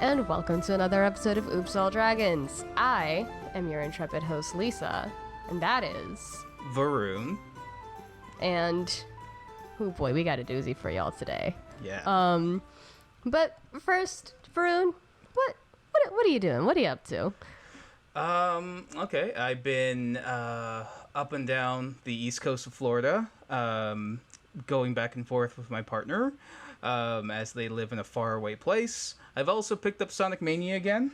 and welcome to another episode of Oops All Dragons. I am your intrepid host, Lisa, and that is... Varun. And, oh boy, we got a doozy for y'all today. Yeah. But first, Varun, what are you doing? What are you up to? Okay, I've been up and down the east coast of Florida, going back and forth with my partner, as they live in a faraway place. I've also picked up Sonic Mania again,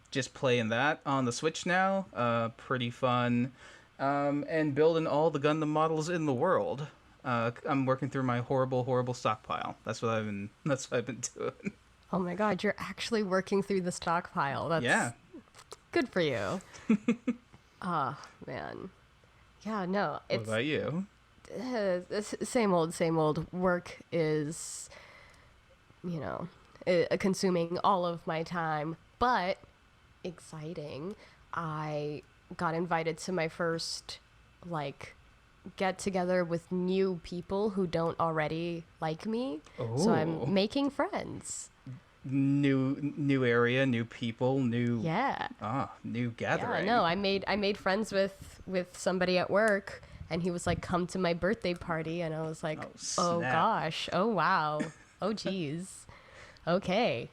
just playing that on the Switch now, pretty fun, and building all the Gundam models in the world. I'm working through my horrible stockpile. That's what I've been doing. Oh my god, you're actually working through the stockpile. That's good for you. Oh, man. Yeah, no. What about you? Same old. Work is, consuming all of my time, but exciting. I got invited to my first, get together with new people who don't already like me. Oh. So I'm making friends. New area, new people, new gathering. Yeah, no, I made friends with somebody at work, and he was like, "Come to my birthday party," and I was like, "Oh gosh, oh wow, oh geez, okay."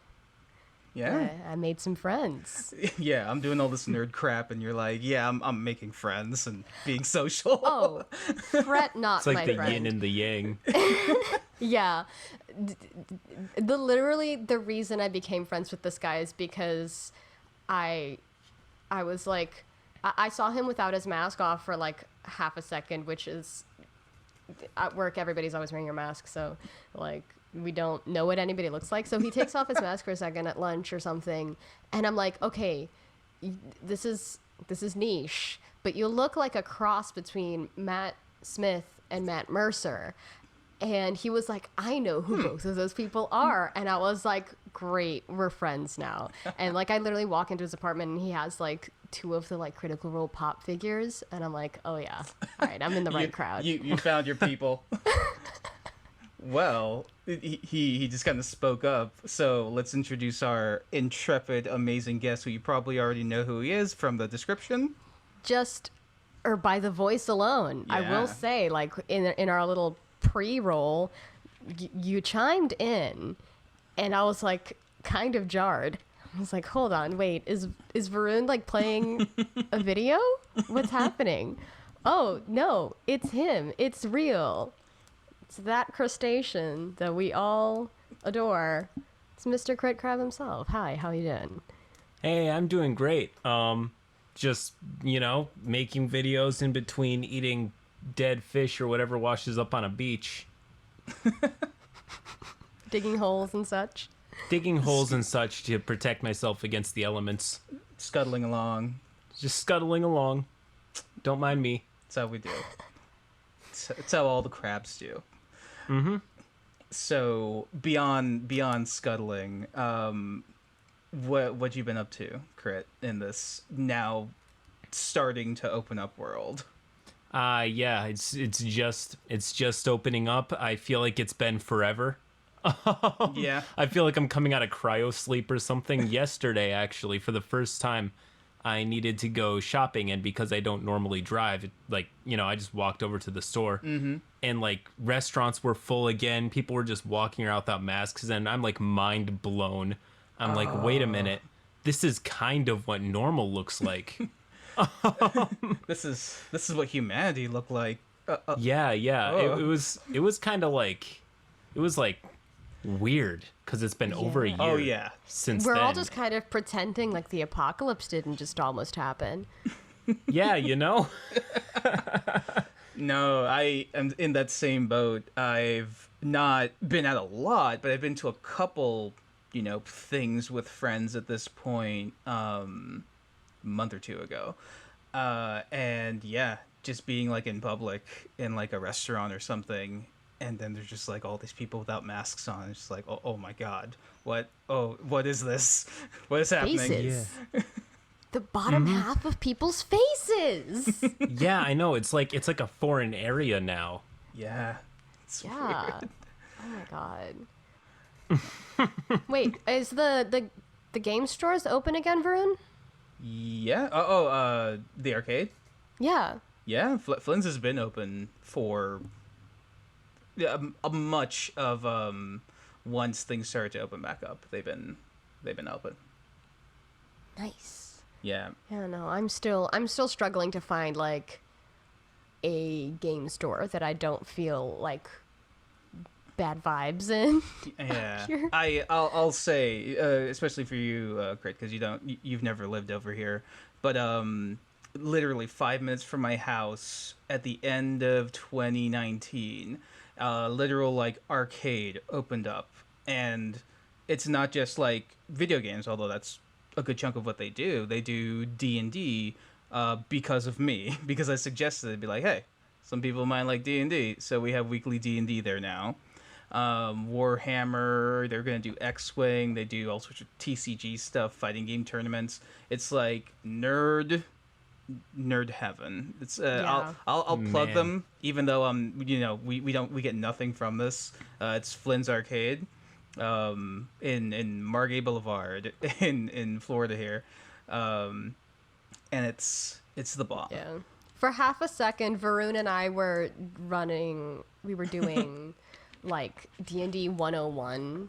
Yeah, I made some friends. Yeah, I'm doing all this nerd crap, and you're like, "Yeah, I'm making friends and being social." Oh, fret not, my friend. It's like the yin and the yang. Yeah. The reason I became friends with this guy is because I was like, I saw him without his mask off for like half a second, which is, at work everybody's always wearing your mask, so like we don't know what anybody looks like. So he takes off his mask for a second at lunch or something, and I'm like, okay, this is niche, but you look like a cross between Matt Smith and Matt Mercer. And he was like, I know who both of those people are. And I was like, great, we're friends now. And like, I literally walk into his apartment and he has like two of the like Critical Role pop figures. And I'm like, oh yeah, all right, I'm in the right crowd. You found your people. Well, he just kind of spoke up. So let's introduce our intrepid, amazing guest, who you probably already know who he is from the description. Or by the voice alone. Yeah. I will say, like in our little pre-roll, you chimed in, and I was like kind of jarred. I was like, hold on, wait, is Varun like playing a video? What's happening? Oh no, it's him, it's real. It's that crustacean that we all adore. It's Mr. CritCrab himself. Hi, how you doing? Hey, I'm doing great. Just, making videos in between eating dead fish or whatever washes up on a beach. Digging holes and such To protect myself against the elements. Scuttling along. Just scuttling along. Don't mind me. That's how we do. It's how all the crabs do. Mm-hmm. So beyond scuttling, what you been up to, Crit, in this now starting to open up world? Yeah, it's just opening up. I feel like it's been forever. Yeah. I feel like I'm coming out of cryo sleep or something. Yesterday, actually, for the first time, I needed to go shopping, and because I don't normally drive, I just walked over to the store, and like restaurants were full again. People were just walking around without masks, and I'm like mind blown. I'm like, wait a minute, this is kind of what normal looks like. This is what humanity looked like. Yeah. It was kind of like, it was like weird because it's been over a year. Oh yeah. Since we're then. all just kind of pretending like the apocalypse didn't just almost happen. Yeah, No, I am in that same boat. I've not been at a lot, but I've been to a couple, things with friends at this point. Month or two ago, and yeah, just being like in public in like a restaurant or something, and then there's just like all these people without masks on. It's just like, oh my god, what is this? What is happening? Faces. Yeah. The bottom half of people's faces. Yeah, I know. It's like a foreign area now. Yeah. Weird. Oh my god. Wait, is the game stores open again, Varun? Yeah. The arcade. Yeah. Yeah, Flynn's has been open for a much of once things started to open back up. They've been open. Nice. Yeah. Yeah, no, I'm still struggling to find like a game store that I don't feel like bad vibes in. Yeah. Here. I'll say, especially for you, Crit, because you've never lived over here, but literally 5 minutes from my house at the end of 2019, literal like arcade opened up, and it's not just like video games, although that's a good chunk of what they do. They do D&D because of me, because I suggested it'd be like, hey, some people might like D&D, so we have weekly D&D there now. Warhammer, they're gonna do X-Wing, they do all sorts of TCG stuff, fighting game tournaments. It's like nerd heaven. It's Yeah. I'll plug Man. them, even though we get nothing from this. It's Flynn's Arcade, in Margate Boulevard in Florida here, and it's the bomb. Yeah. For half a second, Varun and I were doing like D&D 101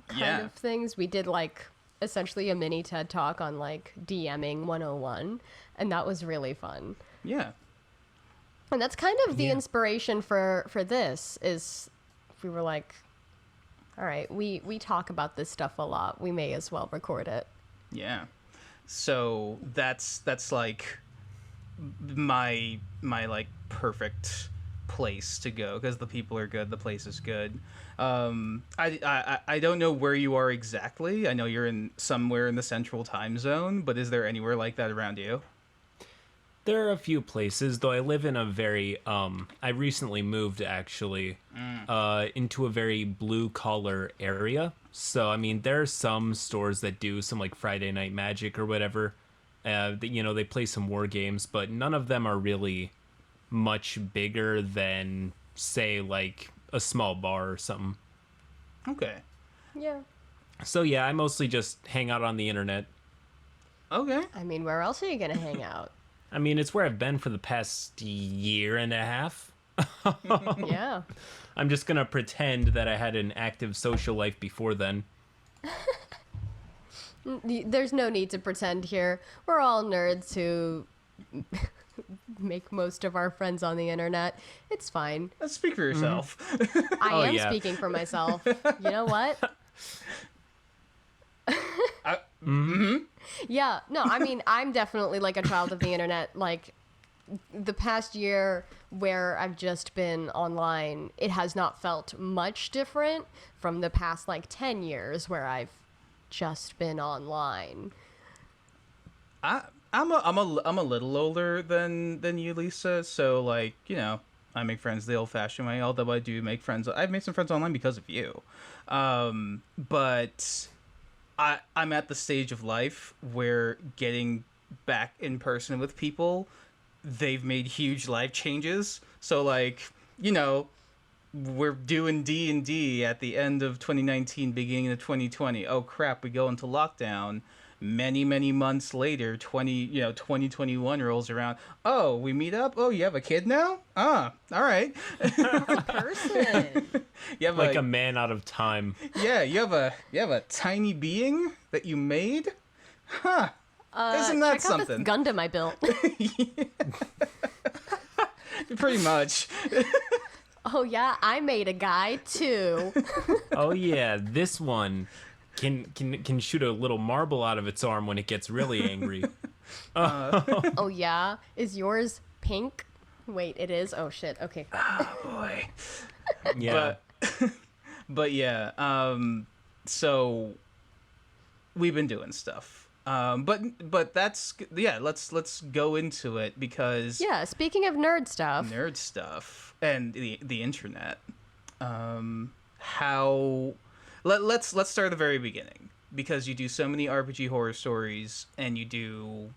kind of things. We did like essentially a mini TED talk on like DMing 101, and that was really fun. Yeah. And that's kind of the inspiration for this is we were like, all right, we talk about this stuff a lot. We may as well record it. Yeah. So that's like my like perfect place to go, because the people are good, the place is good. I don't know where you are exactly. I know you're in somewhere in the central time zone, but is there anywhere like that around you? There are a few places, though I live in a very, I recently moved actually, into a very blue collar area. So, I mean, there are some stores that do some like Friday Night Magic or whatever. They play some war games, but none of them are really much bigger than, say, like a small bar or something. Okay. Yeah. So, yeah, I mostly just hang out on the internet. Okay. I mean, where else are you going to hang out? I mean, it's where I've been for the past year and a half. Yeah. I'm just gonna pretend that I had an active social life before then. There's no need to pretend here. We're all nerds who make most of our friends on the internet. It's fine. Let's speak for yourself. I am yeah. speaking for myself. You know what? Yeah, no, I mean, I'm definitely like a child of the internet. Like, the past year where I've just been online, it has not felt much different from the past like 10 years where I've just been online. I'm a little older than you, Lisa. So like, I make friends the old-fashioned way. Although I do make friends, I've made some friends online because of you. But I'm at the stage of life where getting back in person with people, they've made huge life changes. So like, we're doing D&D at the end of 2019, beginning of 2020. Oh crap, we go into lockdown. Many months later, 2021 rolls around. Oh, we meet up. Oh, you have a kid now? Ah, all right. Person. You have Like a man out of time. yeah. You have a tiny being that you made. Huh? Isn't that check out something? this Gundam I built. Pretty much. Oh yeah, I made a guy too. Oh yeah, this one can shoot a little marble out of its arm when it gets really angry. Oh yeah, is yours pink? Wait, it is. Oh shit. Okay. Boy. Yeah. But yeah. So we've been doing stuff. But that's let's go into it, because Yeah, speaking of nerd stuff. nerd stuff and the internet. How let's start at the very beginning, because you do so many RPG horror stories, and you do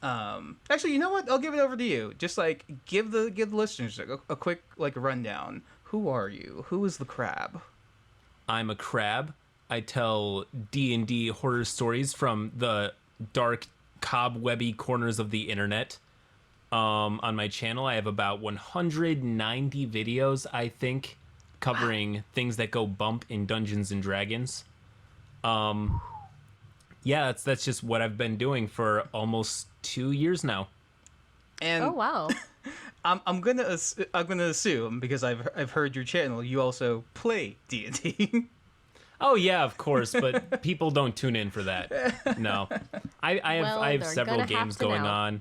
actually, you know what? I'll give it over to you. Just like give the listeners a quick like rundown. Who are you? Who is the crab? I'm a crab. I tell D&D horror stories from the dark, cobwebby corners of the internet. On my channel, I have about 190 videos, I think, covering things that go bump in Dungeons and Dragons. Yeah, that's just what I've been doing for almost 2 years now. And Oh wow. I'm gonna assume, because I've heard your channel, you also play D&D. Oh yeah, of course, but people don't tune in for that. No, I have they're several gonna have games to going now.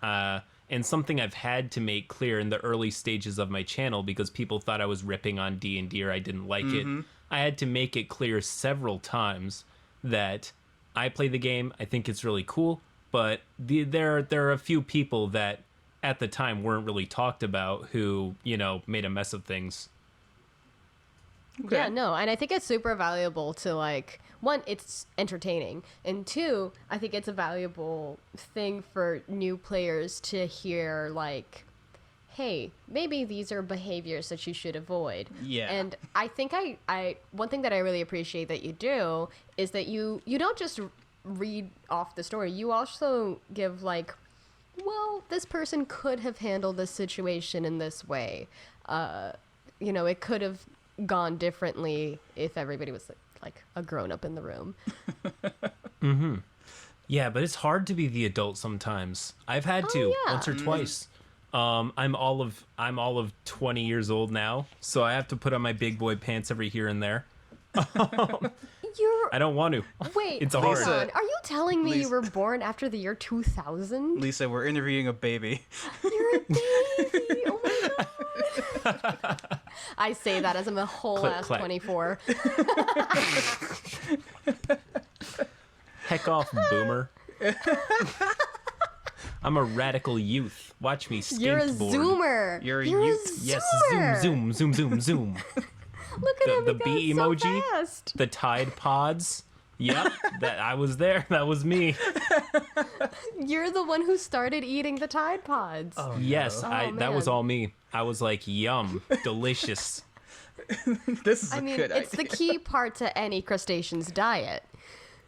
on, and something I've had to make clear in the early stages of my channel because people thought I was ripping on D&D or I didn't like it. I had to make it clear several times that I play the game. I think it's really cool, but there are a few people that at the time weren't really talked about who made a mess of things. Okay. Yeah, no, and I think it's super valuable to, like, one, it's entertaining, and two, I think it's a valuable thing for new players to hear, like, hey, maybe these are behaviors that you should avoid. Yeah. And I think I one thing that I really appreciate that you do is that you don't just read off the story, you also give, like, well, this person could have handled this situation in this way. It could have gone differently if everybody was like a grown-up in the room. Yeah, but it's hard to be the adult sometimes. I've had to yeah. once or twice. I'm all of 20 years old now, so I have to put on my big boy pants every here and there. I don't want to. Wait, It's hold hard. on. Are you telling me you Lisa- were born after the year 2000? Lisa, we're interviewing a baby. You're a baby. Oh my god. I say that as I'm a whole Click, ass clack. 24. Heck off, boomer. I'm a radical youth. Watch me skateboard. You're a zoomer. You're a You're youth. Yes, zoomer. zoom. Look at him. The he bee goes so emoji. fast. The Tide Pods. Yep, that I was there. That was me. You're the one who started eating the Tide Pods. Oh, Yes, no. that was man. all me. I was like, yum, delicious. This is I a mean, good it's the idea. key part to any crustacean's diet.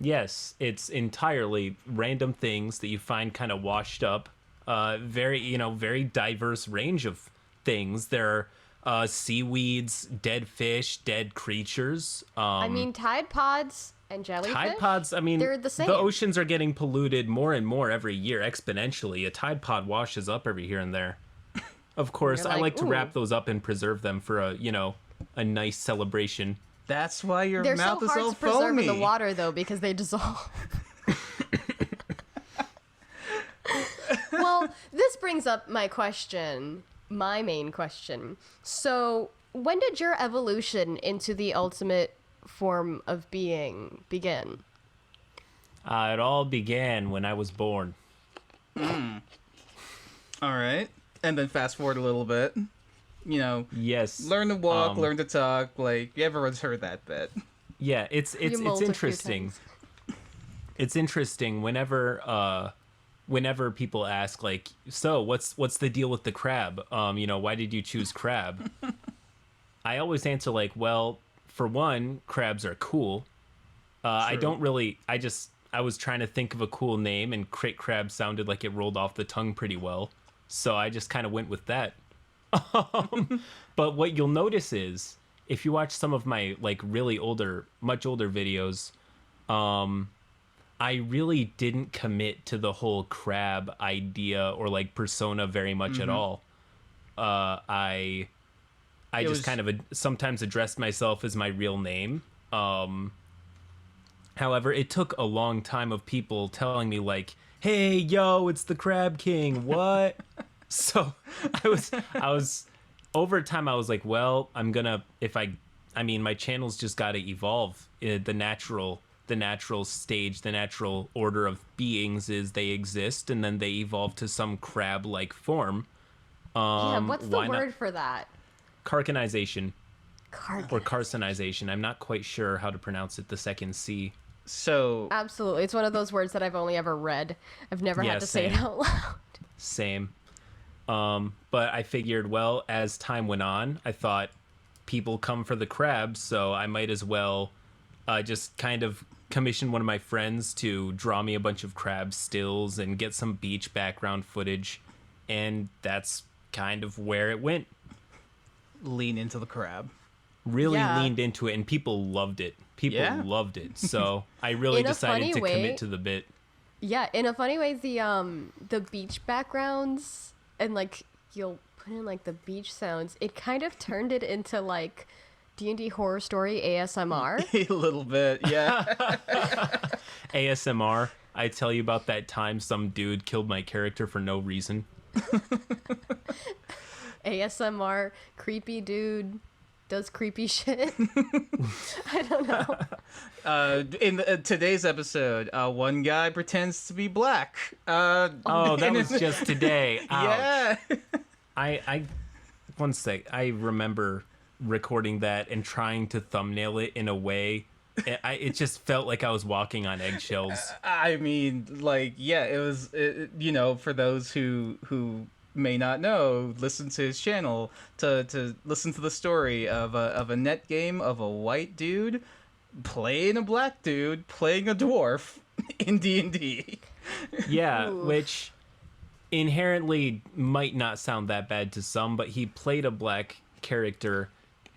Yes, it's entirely random things that you find kind of washed up. Very diverse range of things. There are seaweeds, dead fish, dead creatures. I mean, Tide Pods and jellyfish. Tide Pods, I mean, they're the same. the oceans are getting polluted more and more every year exponentially. A Tide Pod washes up every here and there. Of course, You're I like, like to ooh. wrap those up and preserve them for a nice celebration. That's why your They're mouth so is hard all to preserve foamy. in the water, though, because they dissolve. Well, this brings up my main question. So, when did your evolution into the ultimate form of being begin? It all began when I was born. All right. And then fast forward a little bit. Yes. Learn to walk, Um, learn to talk. Like, everyone's heard that bit. Yeah, it's You mold a few interesting. times. It's interesting whenever people ask, like, so what's the deal with the crab? Why did you choose crab? I always answer like, well, for one, crabs are cool. I True. don't really. I was trying to think of a cool name, and CritCrab sounded like it rolled off the tongue pretty well, so I just kind of went with that. But what you'll notice is, if you watch some of my like much older videos, I really didn't commit to the whole crab idea or like persona very much at all. I It just was- kind of sometimes addressed myself as my real name. However, it took a long time of people telling me like, "Hey, yo, it's the Crab King." What? So I was over time. I was like, well, my channel's just got to evolve. The natural stage, the natural order of beings is they exist and then they evolve to some crab-like form. Yeah, what's the why not? word for that? Carcanization or Carcass. carcinization. I'm not quite sure how to pronounce it. The second C. So, Absolutely. It's one of those words that I've only ever read. I've never Yeah, had to say it same. out loud. Same. But I figured, well, as time went on, I thought people come for the crabs, so I might as well just kind of commission one of my friends to draw me a bunch of crab stills and get some beach background footage, and that's kind of where it went. Lean into the crab. Really leaned into it, and people loved it. People loved it, so I really decided to commit to the bit. Yeah, in a funny way, the beach backgrounds and like you'll put in like the beach sounds. It kind of turned it into like D&D horror story ASMR. A little bit, yeah. ASMR. I tell you about that time some dude killed my character for no reason. ASMR, creepy dude does creepy shit. I don't know. In today's episode, one guy pretends to be black. That was just today. Ouch. Yeah. I one sec. I remember recording that and trying to thumbnail it in a way. It just felt like I was walking on eggshells. I mean, like, yeah, it was, for those who may not know, listen to his channel to listen to the story of a net game of a white dude playing a black dude playing a dwarf in D&D. Yeah, Ooh. which inherently might not sound that bad to some, but he played a black character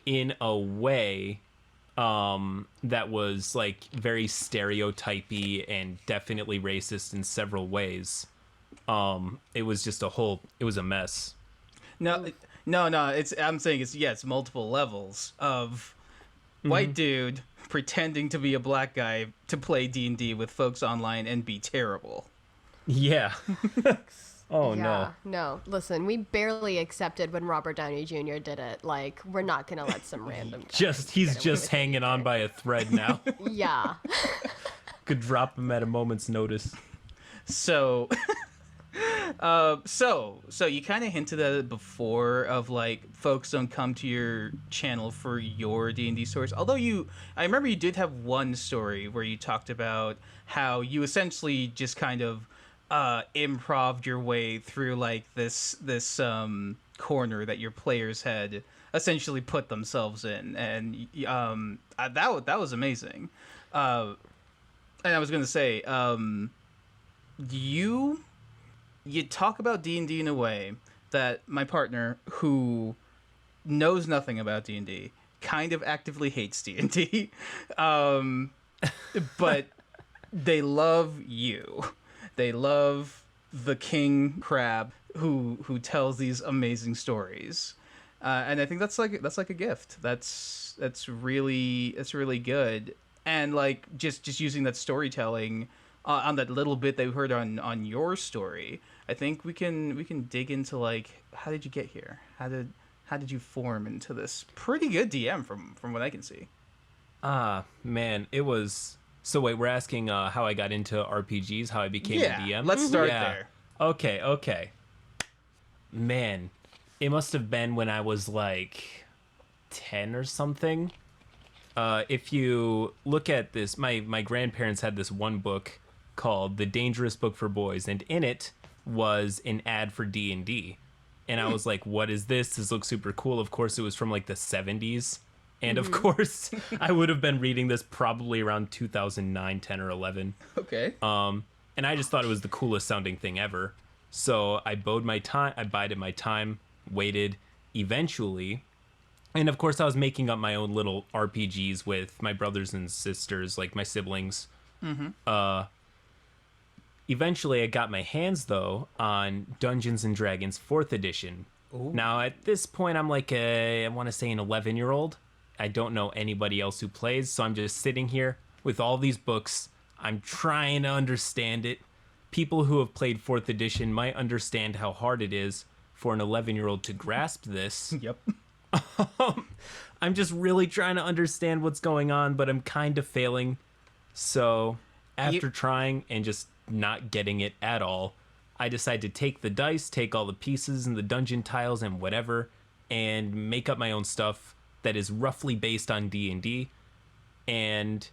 in a way that was like very stereotypy and definitely racist in several ways. It was just it was a mess. No, I'm saying it's multiple levels of white dude pretending to be a black guy to play D&D with folks online and be terrible. Yeah. Oh, no. Listen, we barely accepted when Robert Downey Jr. did it. Like, we're not gonna let some random guy He's just hanging on by a thread now. Yeah. Could drop him at a moment's notice. So so you kind of hinted at it before of like folks don't come to your channel for your D&D stories. Although I remember you did have one story where you talked about how you essentially just kind of improv'd your way through like this corner that your players had essentially put themselves in, and that was amazing. And I was gonna say, you talk about D&D in a way that my partner, who knows nothing about D&D, kind of actively hates D&D, but they love you. They love the King Crab who tells these amazing stories, and I think that's like a gift. That's really good, and like just using that storytelling on that little bit that we heard on your story. I think we can dig into like, how did you get here? How did you form into this pretty good DM from what I can see? Man, it was. So wait, we're asking how I got into RPGs, how I became a DM? Let's start there. Okay. Man, it must have been when I was like 10 or something. If you look at this, my grandparents had this one book called The Dangerous Book for Boys, and in it was an ad for D&D. And I was like, what is this? This looks super cool. Of course, it was from like the 70s. And of course, I would have been reading this probably around 2009, 10, or 11. Okay. And I just thought it was the coolest sounding thing ever. So I bided my time, waited, eventually. And of course, I was making up my own little RPGs with my brothers and sisters, like my siblings. Mm-hmm. Eventually, I got my hands, though, on Dungeons & Dragons 4th edition. Ooh. Now, at this point, I'm like I want to say an 11-year-old. I don't know anybody else who plays, so I'm just sitting here with all these books. I'm trying to understand it. People who have played 4th edition might understand how hard it is for an 11-year-old to grasp this. Yep. I'm just really trying to understand what's going on, but I'm kind of failing. So after trying and just not getting it at all, I decided to take the dice, take all the pieces and the dungeon tiles and whatever, and make up my own stuff that is roughly based on D&D. And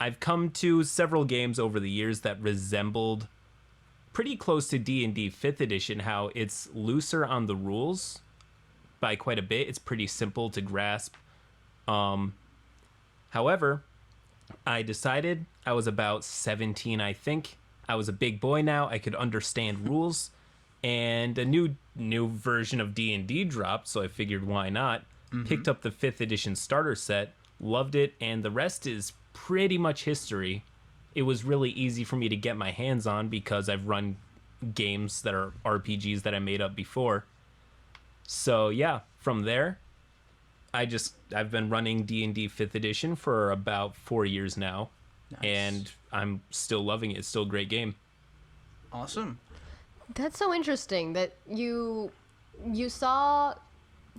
I've come to several games over the years that resembled pretty close to D&D 5th edition, how it's looser on the rules by quite a bit. It's pretty simple to grasp. However, I decided I was about 17, I think. I was a big boy now. I could understand rules, and a new version of D&D dropped, so I figured why not. Picked up the 5th edition starter set, loved it, and the rest is pretty much history. It was really easy for me to get my hands on because I've run games that are RPGs that I made up before. So yeah, from there, I've been running D&D 5th edition for about 4 years now. Nice. And I'm still loving it. It's still a great game. Awesome. That's so interesting that you saw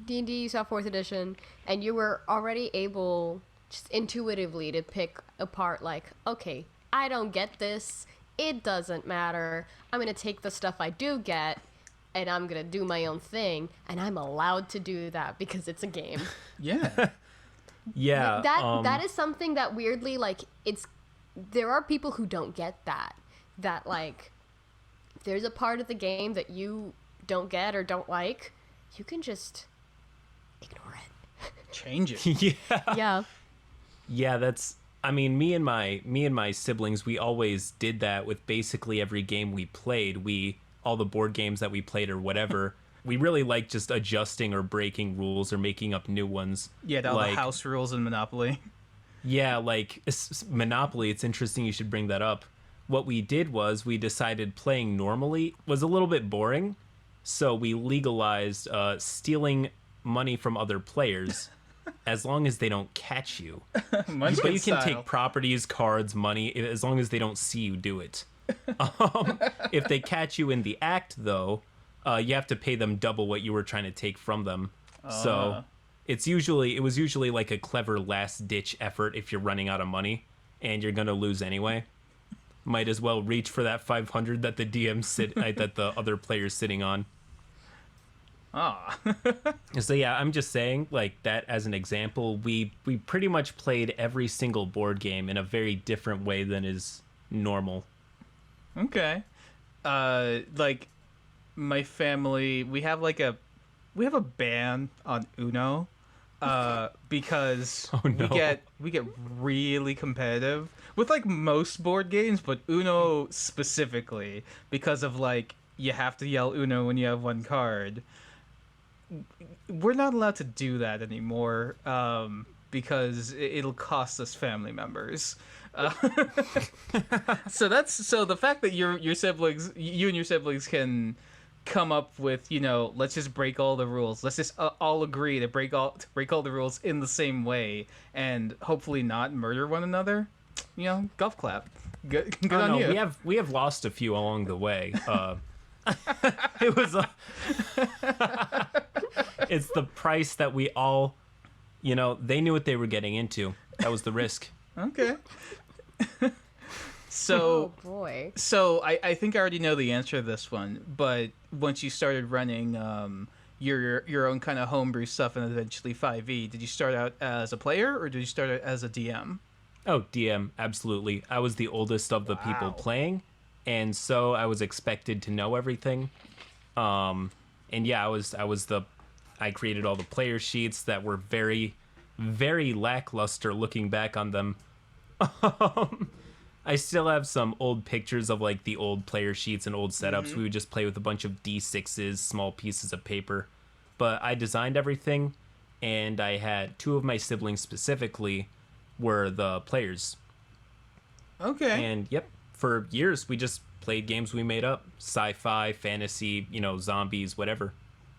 D&D, you saw 4th edition, and you were already able just intuitively to pick apart, like, okay, I don't get this. It doesn't matter. I'm going to take the stuff I do get, and I'm going to do my own thing, and I'm allowed to do that because it's a game. Yeah. Yeah. That is something that weirdly, like, there are people who don't get that, like, there's a part of the game that you don't get or don't like, you can just ignore it. Change it. Yeah. Yeah, that's, I mean, me and my siblings, we always did that with basically every game we played. All the board games that we played or whatever, we really like just adjusting or breaking rules or making up new ones. Yeah, all the house rules in Monopoly. Yeah, like Monopoly, it's interesting you should bring that up. What we did was we decided playing normally was a little bit boring, so we legalized stealing money from other players as long as they don't catch you. But you can take properties, cards, money, as long as they don't see you do it. If they catch you in the act, though, you have to pay them double what you were trying to take from them. So it was usually like a clever last-ditch effort if you're running out of money and you're gonna lose anyway. Might as well reach for that 500 that the DM that the other player's sitting on. So yeah, I'm just saying, like, that as an example, we pretty much played every single board game in a very different way than is normal. Okay. Like, my family, we have a ban on Uno, because we get really competitive with, like, most board games, but Uno specifically, because of, like, you have to yell Uno when you have one card. We're not allowed to do that anymore, because it'll cost us family members. So the fact that you and your siblings can come up with, let's just break all the rules. Let's just all agree to break all the rules in the same way and hopefully not murder one another. Golf clap. Good on you. We have lost a few along the way. It was it's the price that we all, they knew what they were getting into. That was the risk. Okay. So, oh boy. So I think I already know the answer to this one, but once you started running your own kind of homebrew stuff and eventually 5e, did you start out as a player or did you start out as a DM? Oh, DM, absolutely. I was the oldest of the people playing, and so I was expected to know everything. And yeah, I created all the player sheets that were very, very lackluster looking back on them. I still have some old pictures of, like, the old player sheets and old setups. Mm-hmm. We would just play with a bunch of D6s, small pieces of paper. But I designed everything, and I had two of my siblings specifically were the players. Okay. And, yep, for years we just played games we made up. Sci-fi, fantasy, zombies, whatever.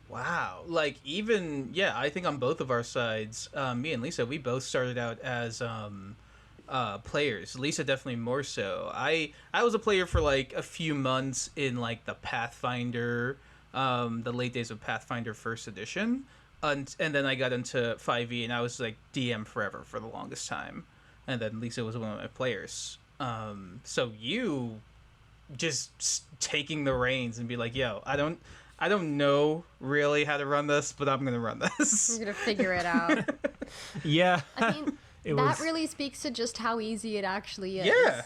Wow. Like, even, I think on both of our sides, me and Lisa, we both started out as players. Lisa definitely more so. I was a player for, like, a few months in, like, the Pathfinder, the late days of Pathfinder 1st edition. And then I got into 5e, and I was, like, DM forever for the longest time. And then Lisa was one of my players. So you just taking the reins and be like, yo, I don't know really how to run this, but I'm going to run this. I'm going to figure it out. Yeah. I mean, that really speaks to just how easy it actually is. Yeah.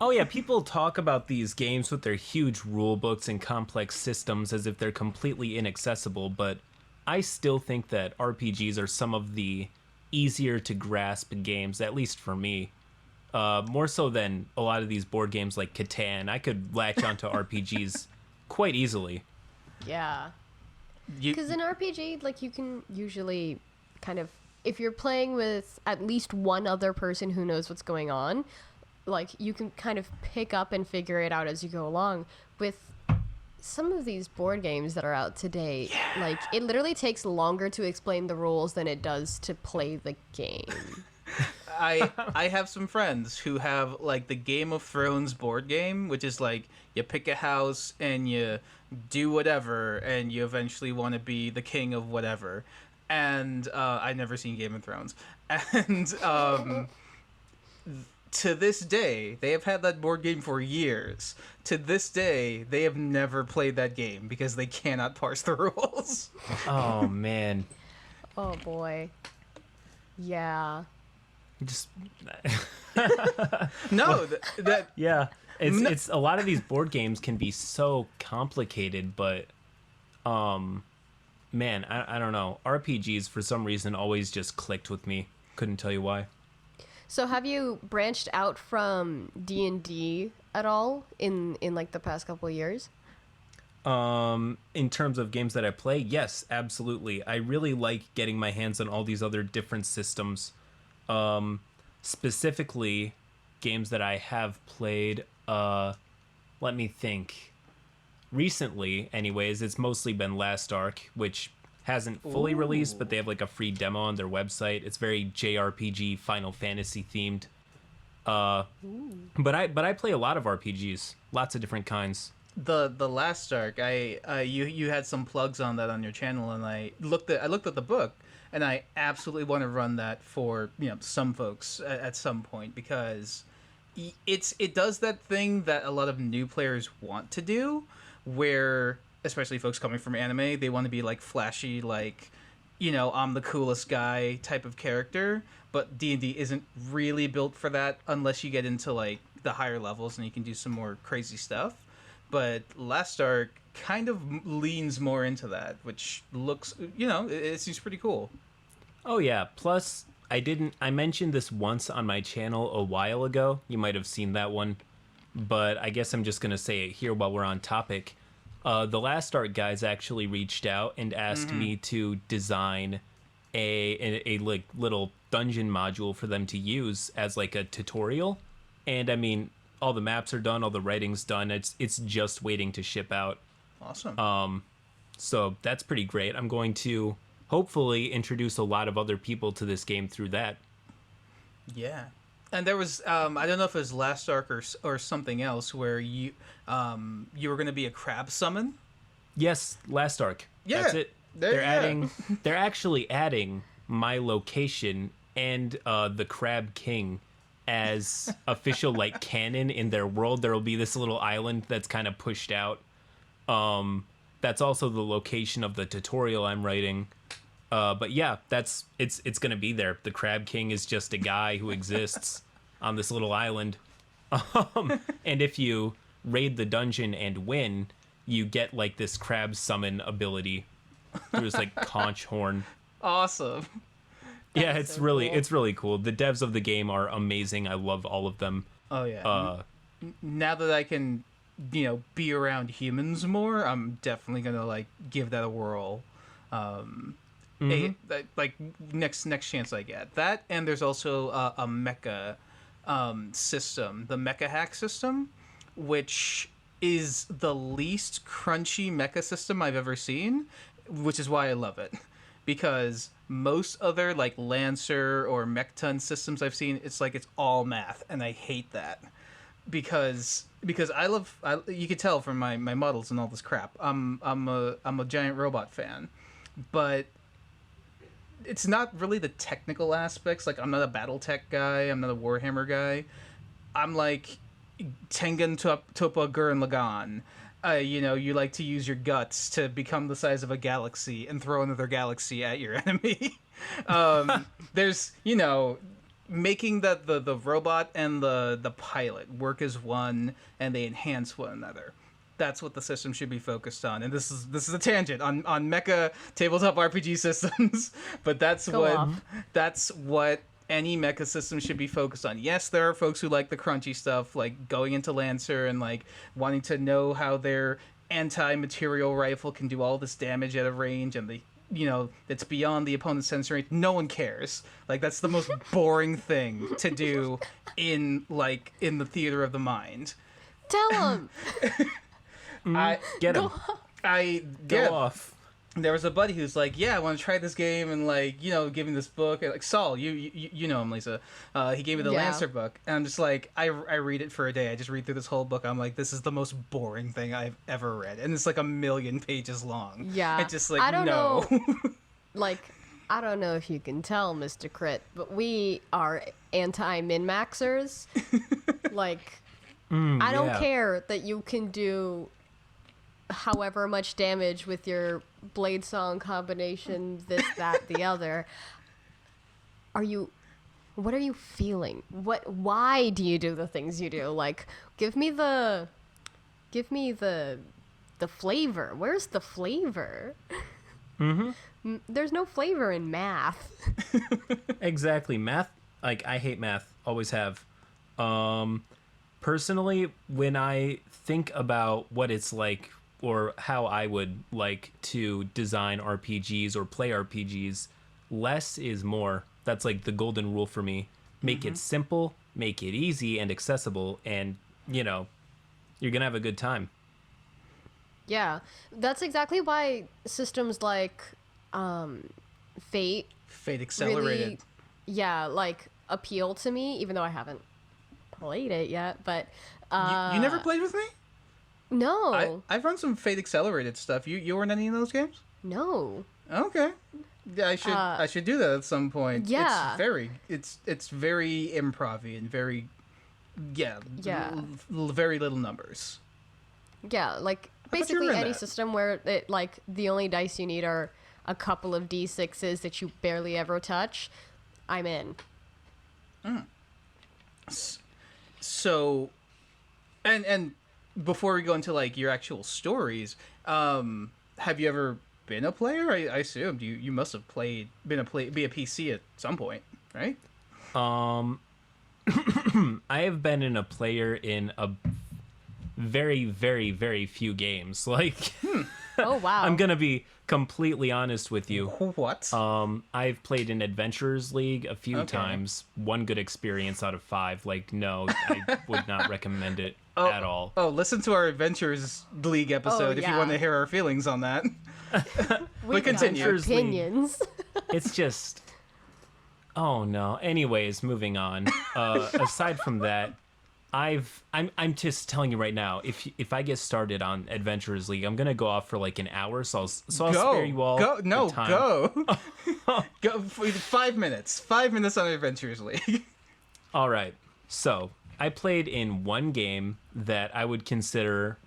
Oh, yeah. People talk about these games with their huge rule books and complex systems as if they're completely inaccessible, but I still think that RPGs are some of the easier to grasp games, at least for me. More so than a lot of these board games like Catan. I could latch onto RPGs quite easily. Yeah. You, Because in RPG, like, you can usually kind of, if you're playing with at least one other person who knows what's going on, like, you can kind of pick up and figure it out as you go along. With some of these board games that are out today, like, it literally takes longer to explain the rules than it does to play the game. I have some friends who have like the Game of Thrones board game, which is like you pick a house and you do whatever, and you eventually want to be the king of whatever. And I've never seen Game of Thrones, and to this day, they have had that board game for years. To this day, they have never played that game because they cannot parse the rules. Oh man. Oh, boy. Yeah. Just No, that yeah. It's a lot of these board games can be so complicated, but man, I don't know. RPGs for some reason always just clicked with me. Couldn't tell you why. So have you branched out from D&D at all in like the past couple of years? In terms of games that I play, yes, absolutely. I really like getting my hands on all these other different systems. Specifically games that I have played, let me think. Recently, anyways, it's mostly been Last Ark, which hasn't fully released, but they have like a free demo on their website. It's very JRPG, Final Fantasy themed. But I play a lot of RPGs, lots of different kinds. the Last Ark, you had some plugs on that on your channel, and I looked at the book, and I absolutely want to run that for some folks at some point, because it does that thing that a lot of new players want to do, where especially folks coming from anime, they want to be like flashy, like I'm the coolest guy type of character, but D&D isn't really built for that unless you get into like the higher levels and you can do some more crazy stuff. But Last Ark kind of leans more into that, which looks, it seems pretty cool. Oh yeah, plus I mentioned this once on my channel a while ago. You might have seen that one, but I guess I'm just going to say it here while we're on topic. The Last Ark guys actually reached out and asked me to design a like little dungeon module for them to use as like a tutorial. And I mean, all the maps are done, all the writing's done. It's just waiting to ship out. Awesome. So that's pretty great. I'm going to hopefully introduce a lot of other people to this game through that. Yeah. And there was I don't know if it was Last Ark or something else where you were going to be a crab summon. Yes, Last Ark. Yeah, That's it. They're actually adding my location and the Crab King as official like canon in their world. There will be this little island that's kind of pushed out. That's also the location of the tutorial I'm writing. But yeah, it's gonna be there. The Crab King is just a guy who exists on this little island. And if you raid the dungeon and win, you get like this crab summon ability through this like conch horn. Awesome. Yeah, That's it's so really cool. it's really cool. The devs of the game are amazing. I love all of them. Oh yeah. Now that I can, be around humans more, I'm definitely gonna like give that a whirl. Like next chance I get that, and there's also a mecha system, the mecha hack system, which is the least crunchy mecha system I've ever seen, which is why I love it. Because most other like Lancer or Mechton systems I've seen, it's like it's all math, and I hate that. Because you can tell from my models and all this crap. I'm a giant robot fan, but it's not really the technical aspects. Like I'm not a BattleTech guy. I'm not a Warhammer guy. I'm like Tengen Toppa Gurren Lagann. You like to use your guts to become the size of a galaxy and throw another galaxy at your enemy. There's, making the robot and the pilot work as one, and they enhance one another. that's what the system should be focused on. And this is a tangent on mecha tabletop RPG systems, but that's what any mecha system should be focused on. Yes, there are folks who like the crunchy stuff, like going into Lancer and like wanting to know how their anti-material rifle can do all this damage at a range, and it's beyond the opponent's sensor range. No one cares. Like, that's the most boring thing to do in the theater of the mind. Tell him. Get him. Go off. There was a buddy who's like, yeah, I want to try this game, and give me this book. Like, Saul, you know him, Lisa. He gave me the Lancer book, and I'm just like, I read it for a day. I just read through this whole book. I'm like, this is the most boring thing I've ever read, and it's like 1,000,000 pages long. Yeah, it's just like, I don't know. I don't know if you can tell, Mr. Crit, but we are anti-min-maxers. I don't care that you can do however much damage with your blade song combination, this, that, the other. What are you feeling? Why do you do the things you do? Like, give me the flavor. Where's the flavor? Mm-hmm. There's no flavor in math. Exactly. Math, I hate math. Always have. Personally, when I think about what it's like or how I would like to design RPGs or play RPGs, less is more. That's like the golden rule for me. Make it simple, make it easy and accessible, and, you're going to have a good time. Yeah, that's exactly why systems like Fate Accelerated. Really, appeal to me, even though I haven't played it yet. But you never played with me? No. I've run some Fate Accelerated stuff. You weren't any of those games? No. Okay. I should do that at some point. Yeah. It's very improv-y and very very little numbers. Yeah, basically any system where it the only dice you need are a couple of D6s that you barely ever touch, I'm in. So, and before we go into your actual stories, have you ever been a player? I assumed you must have be a PC at some point, right? I have been a player in a very, very, very few games. Oh wow! I'm gonna be completely honest with you. What? I've played in Adventurers League a few times. One good experience out of 5. No, I would not recommend it at all. Oh, listen to our Adventurers League episode if you want to hear our feelings on that. we continue. Opinions. It's just. Oh no. Anyways, moving on. Aside from that, I'm just telling you right now, if I get started on Adventurers League, I'm gonna go off for an hour, so I'll spare you all the time. Go 5 minutes. 5 minutes on Adventurers League. All right. So I played in one game that I would consider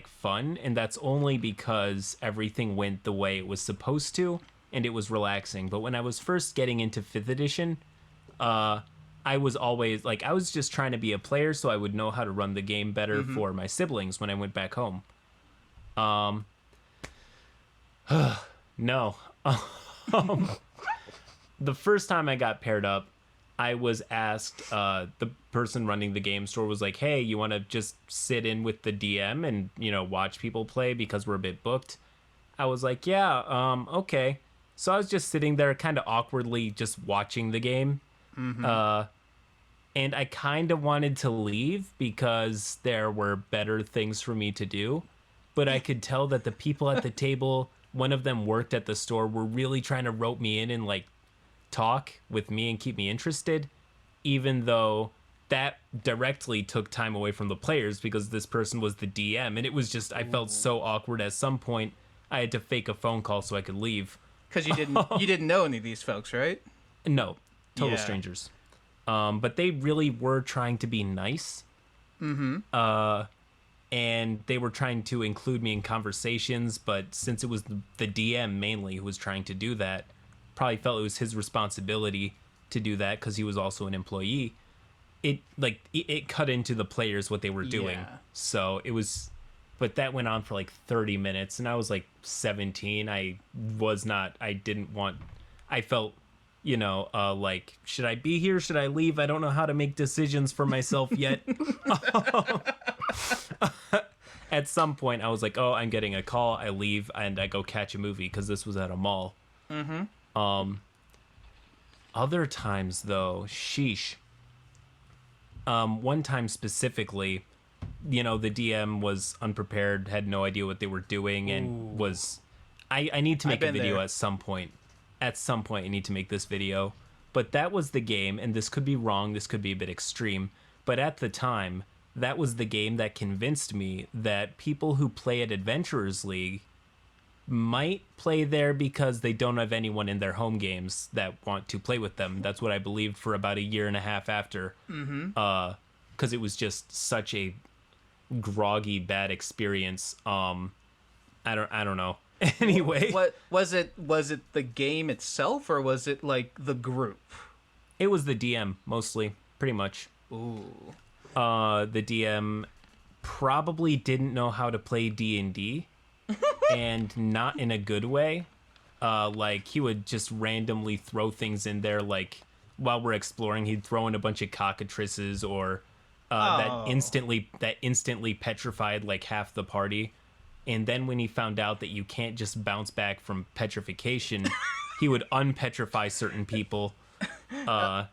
fun, and that's only because everything went the way it was supposed to, and it was relaxing. But when I was first getting into 5th edition, I was always I was just trying to be a player so I would know how to run the game better for my siblings when I went back home. No. The first time I got paired up, I was asked, the person running the game store was like, hey, you want to just sit in with the DM and, watch people play because we're a bit booked? I was like, yeah, okay. So I was just sitting there kind of awkwardly just watching the game. And I kind of wanted to leave because there were better things for me to do. But I could tell that the people at the table, one of them worked at the store, were really trying to rope me in and talk with me and keep me interested, even though that directly took time away from the players because this person was the DM. And it was just, I felt so awkward. At some point, I had to fake a phone call so I could leave. Because you didn't know any of these folks, right? No. Total strangers. But they really were trying to be nice. And they were trying to include me in conversations, but since it was the DM mainly who was trying to do that, probably felt it was his responsibility to do that because he was also an employee. It cut into the players what they were doing. So it was but that went on for like 30 minutes, and I was like 17. I felt, like, should I be here? Should I leave? I don't know how to make decisions for myself yet. At some point, I was like, oh, I'm getting a call. I leave, and I go catch a movie, because this was at a mall. Other times, though, sheesh. One time specifically, the DM was unprepared, had no idea what they were doing, and was... I need to make a video at some point. At some point, I need to make this video. But that was the game, and this could be wrong, this could be a bit extreme, but at the time, that was the game that convinced me that people who play at Adventurers League might play there because they don't have anyone in their home games that want to play with them. That's what I believed for about a year and a half after. Because it was just such a groggy, bad experience. I don't know. Anyway, what was it? Was it the game itself, or was it like the group? It was the DM mostly, pretty much. Ooh. The DM probably didn't know how to play D&D, and not in a good way. Like, he would just randomly throw things in there, like, while we're exploring, he'd throw in a bunch of cockatrices, or that instantly petrified, like, half the party. And then when he found out that you can't just bounce back from petrification, he would unpetrify certain people. Oh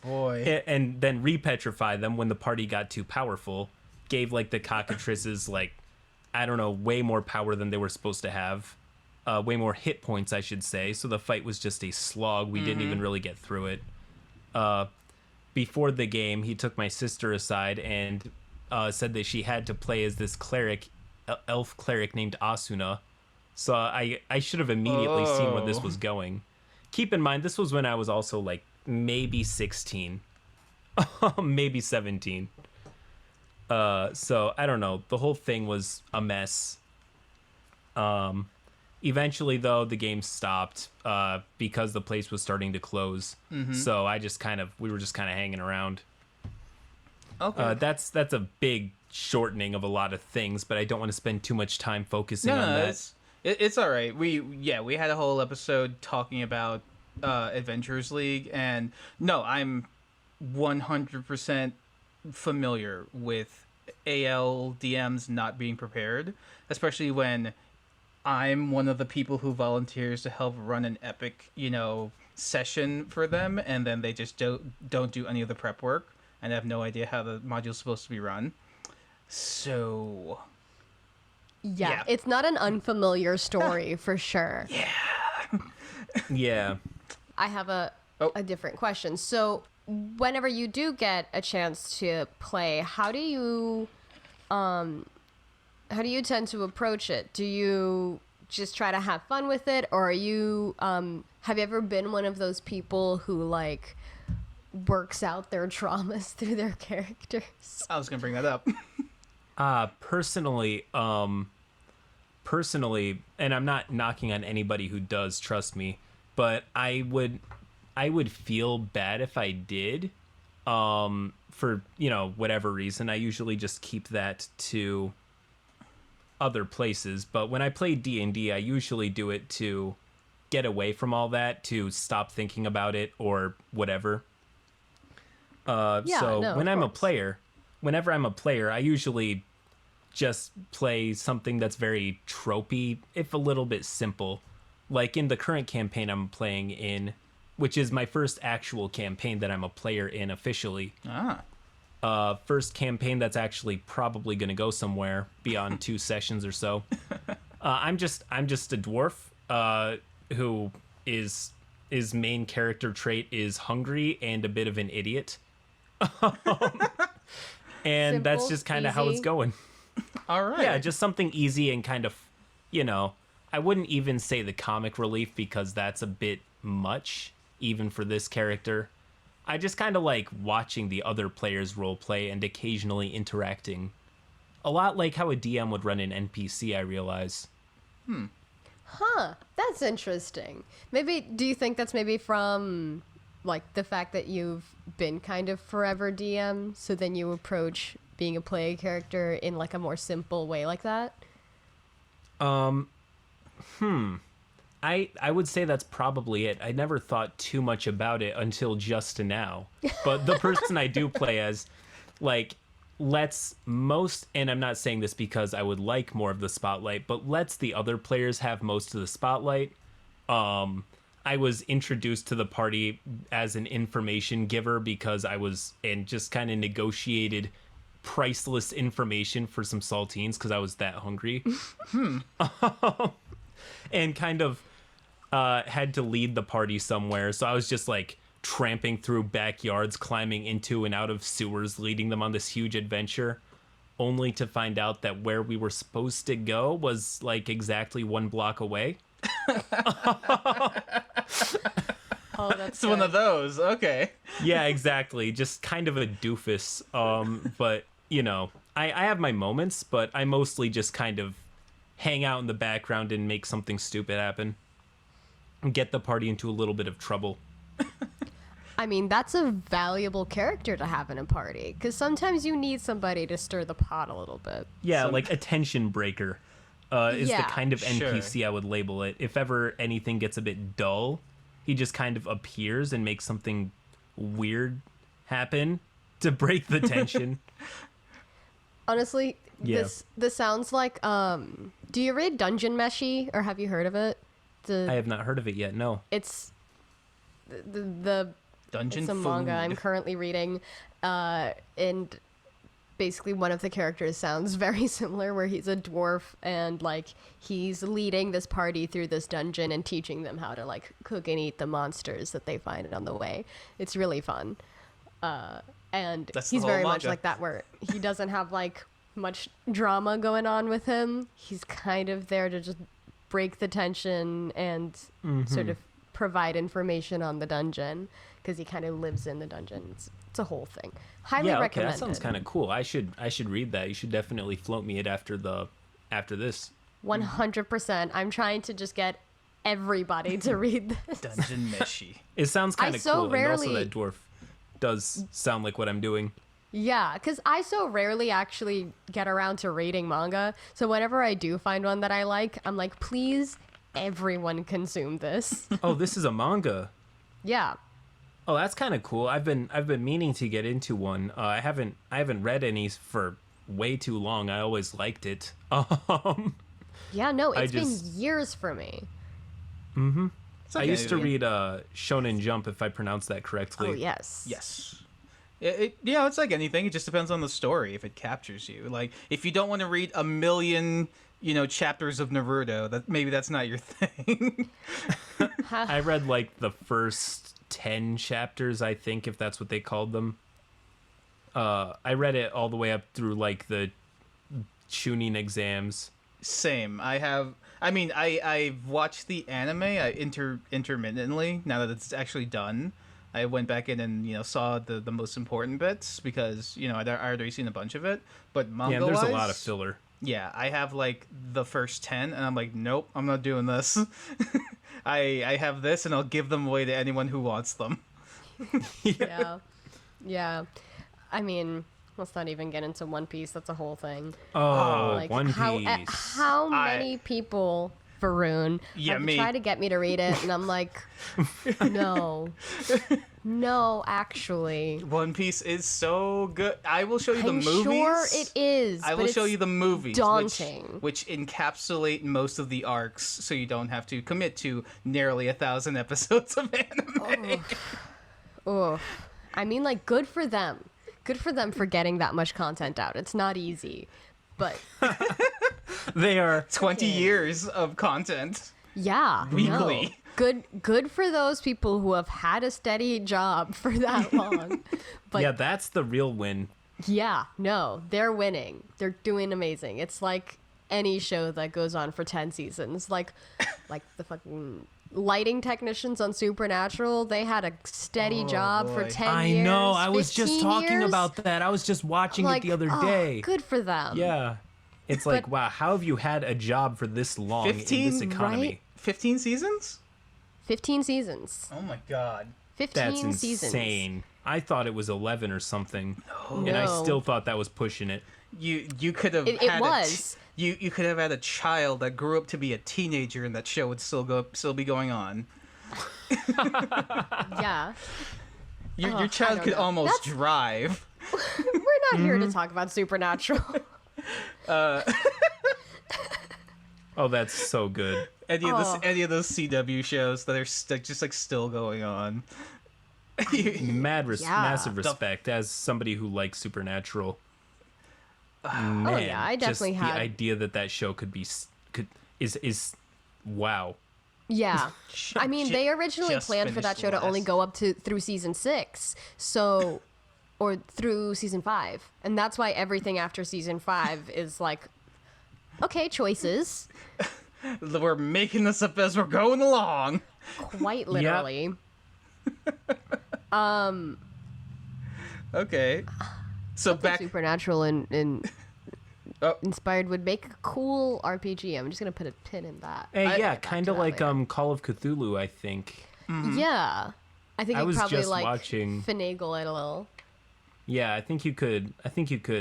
boy. And then repetrify them when the party got too powerful. Gave, like, the cockatrices, like, I don't know, way more power than they were supposed to have. Way more hit points, I should say. So the fight was just a slog. We didn't even really get through it. Before the game, he took my sister aside and said that she had to play as this elf cleric named Asuna. So I should have immediately seen where this was going. Keep in mind, this was when I was also, like, maybe 16. Maybe 17. So, I don't know. The whole thing was a mess. Eventually, though, the game stopped because the place was starting to close. So we were just kind of hanging around. Okay. That's a big shortening of a lot of things, but I don't want to spend too much time focusing on that. It's all right. We had a whole episode talking about Adventurers League, and no, I'm 100% familiar with AL DMs not being prepared, especially when I'm one of the people who volunteers to help run an epic, session for them, and then they just don't do any of the prep work, and I have no idea how the module's supposed to be run. So yeah. It's not an unfamiliar story for sure. Yeah. I have a different question. So whenever you do get a chance to play, how do you tend to approach it? Do you just try to have fun with it, or are you have you ever been one of those people who, like, works out their traumas through their characters? I was gonna bring that up. Personally, and I'm not knocking on anybody who does, trust me, but I would feel bad if I did, for, whatever reason. I usually just keep that to other places, but when I play D&D, I usually do it to get away from all that, to stop thinking about it or whatever. Whenever I'm a player, I usually just play something that's very tropey, if a little bit simple. Like in the current campaign I'm playing in, which is my first actual campaign that I'm a player in officially. First campaign that's actually probably going to go somewhere beyond 2 sessions or so. I'm just a dwarf who his main character trait is hungry and a bit of an idiot. And simple, that's just kind of how it's going. All right. Yeah, just something easy and kind of, I wouldn't even say the comic relief, because that's a bit much, even for this character. I just kind of like watching the other players roleplay and occasionally interacting. A lot like how a DM would run an NPC, I realize. Huh, that's interesting. Do you think that's maybe from, like, the fact that you've been kind of forever DM, so then you approach being a play character in like a more simple way like that? I would say that's probably it. I never thought too much about it until just now. But the person I do play as, like, and I'm not saying this because I would like more of the spotlight, but lets the other players have most of the spotlight. I was introduced to the party as an information giver because and just kind of negotiated priceless information for some saltines because I was that hungry. And kind of had to lead the party somewhere. So I was just like tramping through backyards, climbing into and out of sewers, leading them on this huge adventure, only to find out that where we were supposed to go was like exactly 1 block away. Oh, that's It's one of those. Okay. Yeah, exactly. Just kind of a doofus. But, you know, I have my moments, but I mostly just kind of hang out in the background and make something stupid happen. And get the party into a little bit of trouble. I mean, that's a valuable character to have in a party, because sometimes you need somebody to stir the pot a little bit. Yeah, like attention breaker is the Yeah, kind of sure. NPC I would label it. If ever anything gets a bit dull, he just kind of appears and makes something weird happen to break the tension. Honestly, Yeah. this sounds like do you read Dungeon Meshi, or have you heard of it? I have not heard of it yet, no. It's the Dungeon it's a food. manga I'm currently reading, and basically one of the characters sounds very similar, where he's a dwarf and like he's leading this party through this dungeon and teaching them how to like cook and eat the monsters that they find on the way. It's really fun, and That's the he's whole very much manga. like that, where he doesn't have like much drama going on with him. He's kind of there to just break the tension and sort of provide information on the dungeon, because he kind of lives in the dungeon. It's a whole thing. Highly Yeah, okay, recommended. that sounds kind of cool. I should read that. You should definitely float me it after this. 100%. I'm trying to just get everybody to read this. Dungeon Meshi. It sounds kind of so cool, and rarely- also that dwarf does sound like what I'm doing. Yeah, because I so rarely actually get around to reading manga. So whenever I do find one that I like, I'm like, please, everyone consume this. Oh, this is a manga. Yeah. Oh, that's kind of cool. I've been meaning to get into one. I haven't read any for way too long. I always liked it. Yeah, no, I it's been just- years for me. It's I okay. used to read Shonen Jump, if I pronounced that correctly. Oh, yes. Yes. It's like anything. It just depends on the story if it captures you. Like, if you don't want to read a million, chapters of Naruto, maybe that's not your thing. I read like the first 10 chapters, I think, if that's what they called them. I read it all the way up through like the Chunin exams. Same. I've watched the anime intermittently, now that it's actually done. I went back in and, saw the most important bits because, I'd already seen a bunch of it. But manga Yeah, there's a lot of filler. Yeah, I have like the first 10 and I'm like, nope, I'm not doing this. I have this and I'll give them away to anyone who wants them. Yeah. Yeah. I mean, let's not even get into One Piece. That's a whole thing. Oh, Like, One how, Piece. how many people, Varun, Yeah, have me. tried to get me to read it, and I'm like, no. No, actually. One Piece is so good. I will show you the I'm movies. sure it is. I but will show it's you the movies, daunting. which encapsulate most of the arcs, so you don't have to commit to nearly 1,000 episodes of anime. Ugh. I mean, like, good for them. Good for them for getting that much content out. It's not easy. But, They are 20 years of content. yeah. Weekly. No. Good for those people who have had a steady job for that long. But yeah, that's the real win. yeah, no, they're winning. They're doing amazing. It's like any show that goes on for 10 seasons. Like the fucking lighting technicians on Supernatural, they had a steady job for boy. 10 I years. know. I was just 15 talking years. about that. I was just watching Like, it the other oh, day. good for them. Yeah. It's like, wow, how have you had a job for this long in 15, this economy? right? 15 seasons? 15 seasons. Oh my god. 15 That's seasons. insane. I thought it was 11 or something, and I No. still thought that was pushing it. You could have It had was. you could have had a child that grew up to be a teenager, and that show would still be going on. Yeah. Your I child don't could know. almost That's- drive. We're not here to talk about Supernatural. Oh, that's so good. Any of Oh. any of those CW shows that are just like still going on. Massive respect as somebody who likes Supernatural. Man, Oh, yeah, I definitely just had- the idea that show could be is wow. Yeah. I mean, they originally Just planned for that finished show to only last. go up through season 6. So, or through season 5. And that's why everything after season 5 is like, okay, choices. We're making this up as we're going along. Quite literally. Okay. So back. Supernatural and Oh. inspired would make a cool RPG. I'm just going to put a pin in that. Hey, I'll yeah, get back kind to of that like later. Call of Cthulhu, I think. Yeah. I think I you was probably just like watching- finagle it a little. Yeah, I think you could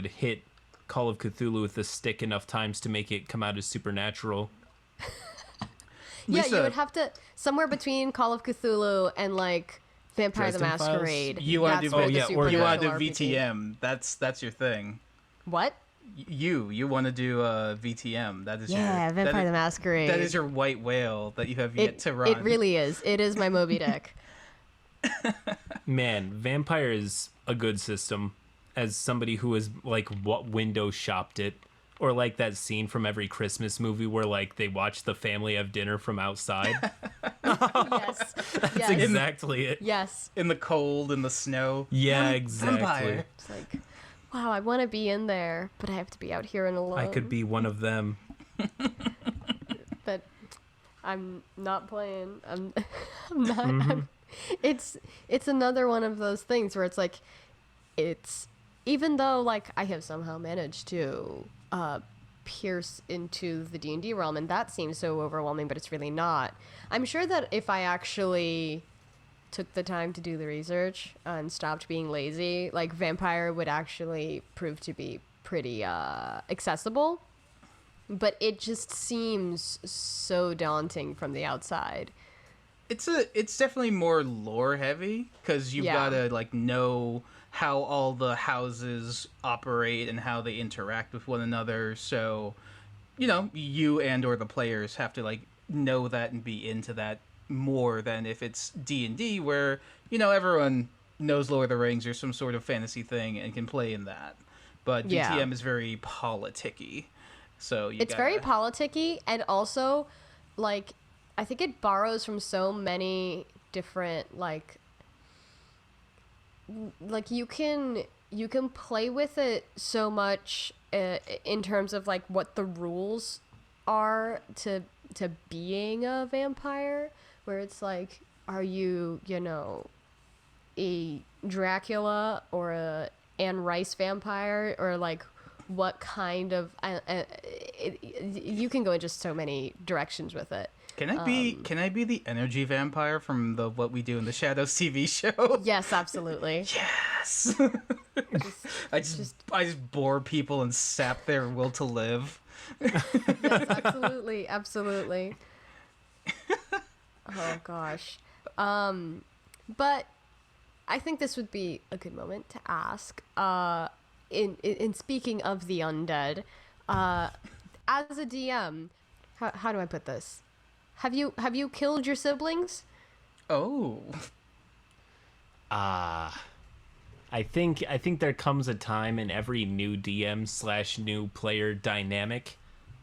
hit Call of Cthulhu with a stick enough times to make it come out as Supernatural. Yeah, Lisa, you would have to somewhere between Call of Cthulhu and like Vampire the Dresden Files? Masquerade. You want to That's do where yeah, the or you want to do Supernatural RPG. VTM. That's your thing. What? You want to do VTM. That is Yeah, your Vampire the that Masquerade. is your white whale that you have yet to run. It really is. It is my Moby Dick. Man, Vampire is a good system. As somebody who has like what window shopped it, or like that scene from every Christmas movie where like they watch the family have dinner from outside. Yes. That's Yes. exactly it. Yes. in the cold, in the snow. Yeah, exactly. Vampire. It's like, wow, I want to be in there, but I have to be out here and alone. I could be one of them. But I'm not playing. I'm not. It's another one of those things where it's like, it's even though like I have somehow managed to pierce into the D&D realm, and that seems so overwhelming, but it's really not. I'm sure that if I actually took the time to do the research and stopped being lazy, like Vampire would actually prove to be pretty accessible. But it just seems so daunting from the outside. It's definitely more lore heavy because you've Yeah. gotta like know how all the houses operate and how they interact with one another. So, you and or the players have to like know that and be into that more than if it's D&D where everyone knows Lord of the Rings or some sort of fantasy thing and can play in that. But Yeah. VTM is very politicky. So It's very politicky, and also like I think it borrows from so many different like you can play with it so much in terms of like what the rules are to being a vampire, where it's like, are you a Dracula or a Anne Rice vampire, or like what kind of you can go in just so many directions with it. Can I be the energy vampire from the What We Do in the Shadows TV show? Yes, absolutely. Yes. I just bore people and sap their will to live. Yes, absolutely. Oh gosh. But I think this would be a good moment to ask. In speaking of the undead, as a DM, how do I put this? Have you killed your siblings? Oh. I think there comes a time in every new DM / new player dynamic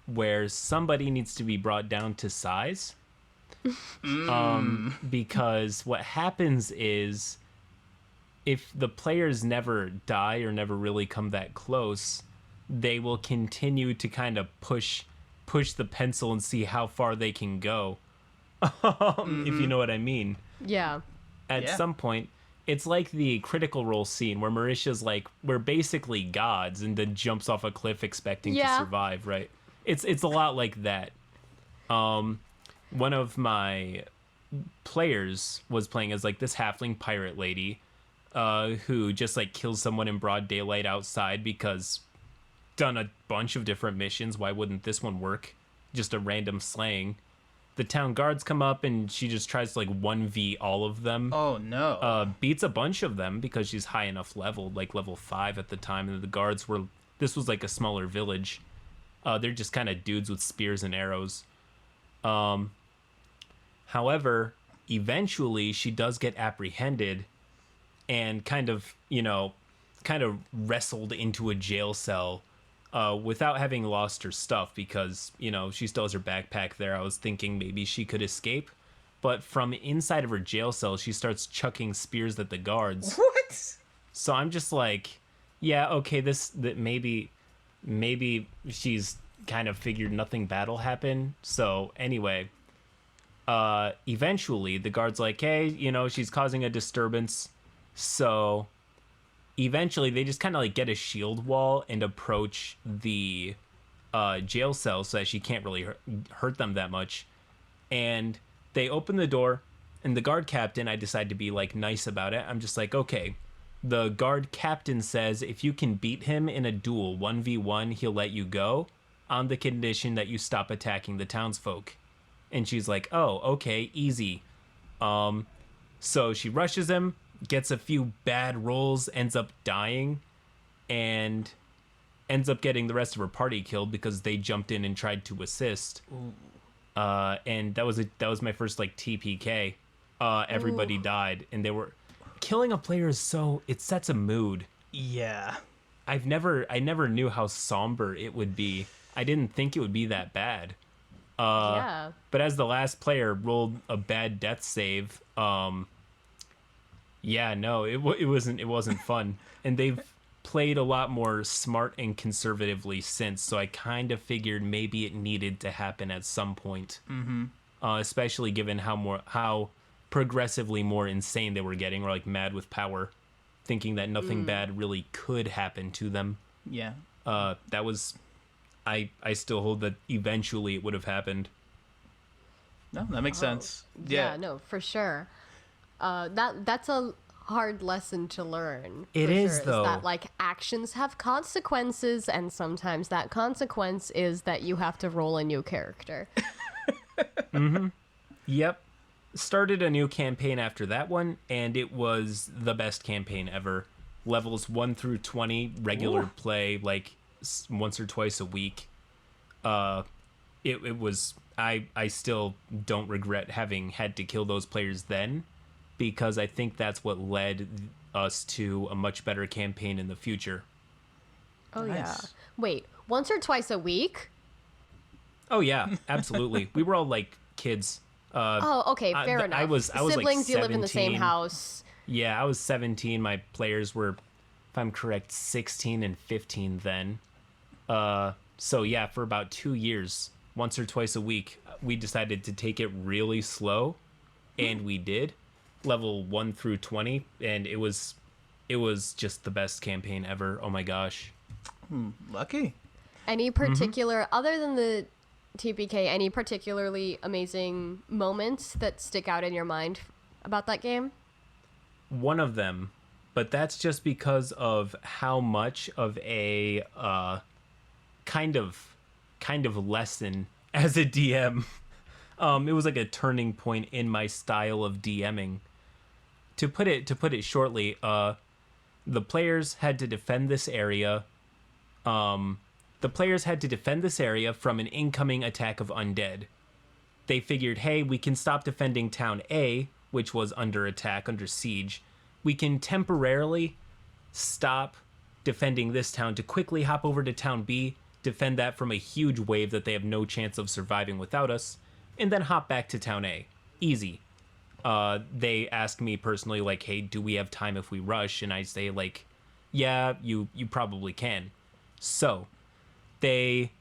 where somebody needs to be brought down to size. Because what happens is if the players never die or never really come that close, they will continue to kind of push the pencil and see how far they can go. If you know what I mean. Yeah. At some point, it's like the Critical Role scene where Marisha's like, we're basically gods, and then jumps off a cliff expecting to survive, right? It's a lot like that. One of my players was playing as like this halfling pirate lady. who just like kills someone in broad daylight outside because done a bunch of different missions. Why wouldn't this one work? Just a random slaying. The town guards come up and she just tries to like 1v all of them. Oh no. Beats a bunch of them because she's high enough level, like level 5 at the time, and the guards were, this was like a smaller village. They're just kind of dudes with spears and arrows. However, eventually she does get apprehended and kind of wrestled into a jail cell without having lost her stuff because, she still has her backpack there. I was thinking maybe she could escape. But from inside of her jail cell, she starts chucking spears at the guards. What? So I'm just like, yeah, okay, maybe she's kind of figured nothing bad will happen. So anyway, eventually the guard's like, hey, she's causing a disturbance. So eventually they just kind of like get a shield wall and approach the jail cell so that she can't really hurt them that much. And they open the door, and the guard captain, I decide to be like nice about it. I'm just like, okay, the guard captain says if you can beat him in a duel 1v1, he'll let you go on the condition that you stop attacking the townsfolk. And she's like, oh, okay, easy. So she rushes him, gets a few bad rolls, ends up dying, and ends up getting the rest of her party killed because they jumped in and tried to assist. Ooh. And that was my first like TPK. Everybody died, and they were killing a player it sets a mood. Yeah. I never knew how somber it would be. I didn't think it would be that bad. Yeah. But as the last player rolled a bad death save, yeah, no, it wasn't fun. And they've played a lot more smart and conservatively since, so I kind of figured maybe it needed to happen at some point. Mm-hmm. Especially given how progressively more insane they were getting, or like mad with power, thinking that nothing bad really could happen to them. Yeah. That was, I still hold that eventually it would have happened. No, that makes sense. Yeah, no, for sure. That's a hard lesson to learn. It is, though. That like actions have consequences, and sometimes that consequence is that you have to roll a new character. Mm-hmm. Yep. Started a new campaign after that one, and it was the best campaign ever. Levels 1 through 20, regular Ooh. play, like once or twice a week. It was. I still don't regret having had to kill those players then, because I think that's what led us to a much better campaign in the future. Oh, Nice. yeah. Wait, once or twice a week? Oh, yeah, absolutely. We were all, like, kids. Okay, fair enough. I was Siblings, like you live in the same 17. house. Yeah, I was 17. My players were, if I'm correct, 16 and 15 then. So, yeah, for about 2 years, once or twice a week, we decided to take it really slow, and we did. Level 1 through 20, and it was just the best campaign ever. Oh my gosh. Lucky. Any particular, other than the TPK, any particularly amazing moments that stick out in your mind about that game? One of them, but that's just because of how much of a kind of lesson as a DM. It was like a turning point in my style of DMing. To put it shortly, the players had to defend this area. The players had to defend this area from an incoming attack of undead. They figured, hey, we can stop defending town A, which was under attack, under siege. We can temporarily stop defending this town to quickly hop over to town B, defend that from a huge wave that they have no chance of surviving without us, and then hop back to town A. Easy. They asked me personally, like, hey, do we have time if we rush? And I say, like, yeah, you probably can. So they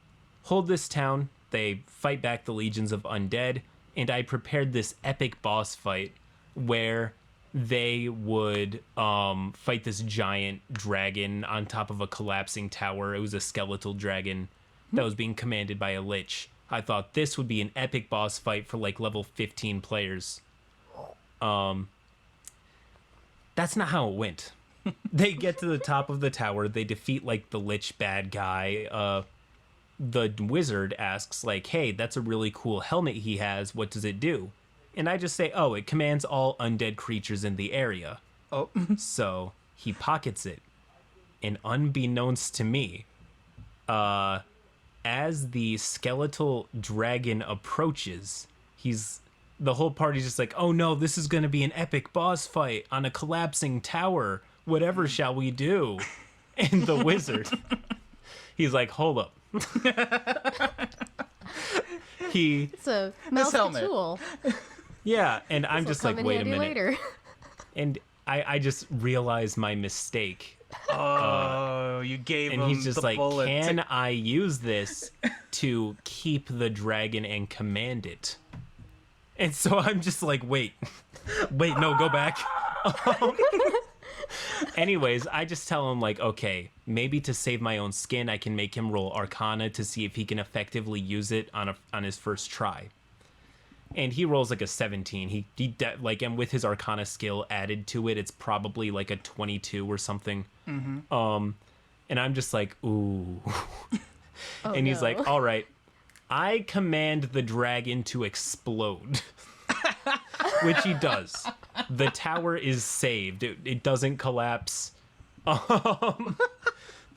hold this town, they fight back the legions of undead, and I prepared this epic boss fight where they would fight this giant dragon on top of a collapsing tower. It was a skeletal dragon that was being commanded by a lich. I thought this would be an epic boss fight for like level 15 players. That's not how it went. They get to the top of the tower. They defeat like the lich bad guy. The wizard asks like, "Hey, that's a really cool helmet he has. What does it do?" And I just say, "Oh, it commands all undead creatures in the area." Oh. So he pockets it, and unbeknownst to me, as the skeletal dragon approaches, the whole party's just like, "Oh no, this is gonna be an epic boss fight on a collapsing tower. Whatever shall we do?" And the wizard, he's like, "Hold up." It's a mouse tool. Yeah, and I'm just like, wait a minute. Later. And I just realized my mistake. Oh, you gave him and he's just the like, bullet. "Can I use this to keep the dragon and command it?" And so I'm just like, wait, no, go back. Anyways, I just tell him like, okay, maybe to save my own skin, I can make him roll Arcana to see if he can effectively use it on his first try. And he rolls like a 17. And with his Arcana skill added to it, it's probably like a 22 or something. Mm-hmm. And I'm just like, ooh. And he's like, all right, I command the dragon to explode. Which he does. The tower is saved. It doesn't collapse. The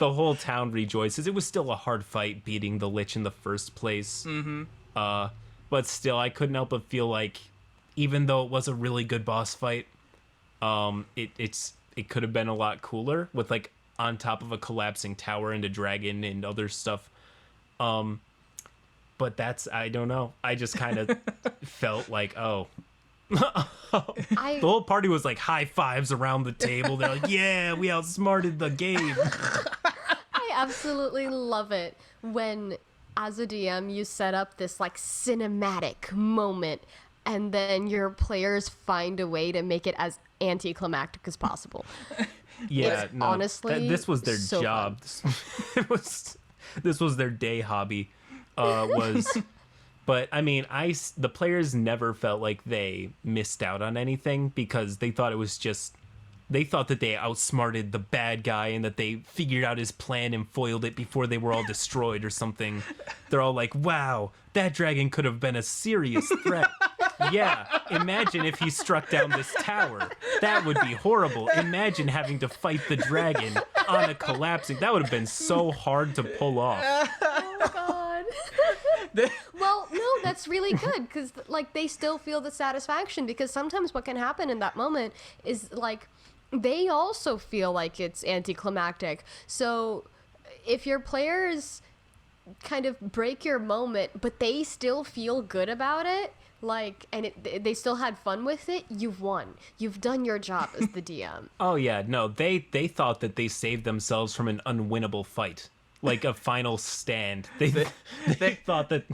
whole town rejoices. It was still a hard fight beating the Lich in the first place. Mm-hmm. But still, I couldn't help but feel like, even though it was a really good boss fight, it could have been a lot cooler with like on top of a collapsing tower and a dragon and other stuff. But I don't know. I just kind of felt like, oh. The whole party was like high fives around the table. They're like, yeah, we outsmarted the game. I absolutely love it when, as a DM, you set up this like cinematic moment and then your players find a way to make it as anticlimactic as possible. Yeah, no, honestly, this was their so job. This was their day hobby. But I mean, the players never felt like they missed out on anything because they thought they thought that they outsmarted the bad guy and that they figured out his plan and foiled it before they were all destroyed or something. They're all like, wow, that dragon could have been a serious threat. Yeah, imagine if he struck down this tower. That would be horrible. Imagine having to fight the dragon on a collapsing. That would have been so hard to pull off. Oh, God. Well, no, that's really good because like they still feel the satisfaction because sometimes what can happen in that moment is like they also feel like it's anticlimactic. So if your players kind of break your moment, but they still feel good about it, like, and they still had fun with it, you've won. You've done your job as the DM. Oh yeah, no, they thought that they saved themselves from an unwinnable fight. Like a final stand. They thought that...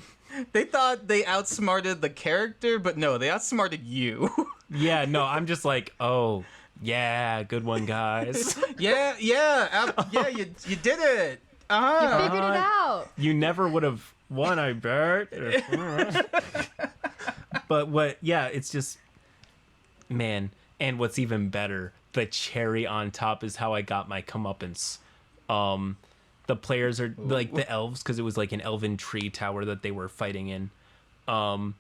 They thought they outsmarted the character, but no, they outsmarted you. Yeah, no, I'm just like, oh, yeah, good one, guys. Yeah, you did it. You figured it out. You never would have won, I bet. But it's just, man, and what's even better, the cherry on top is how I got my comeuppance. The players are like the elves, because it was like an elven tree tower that they were fighting in. The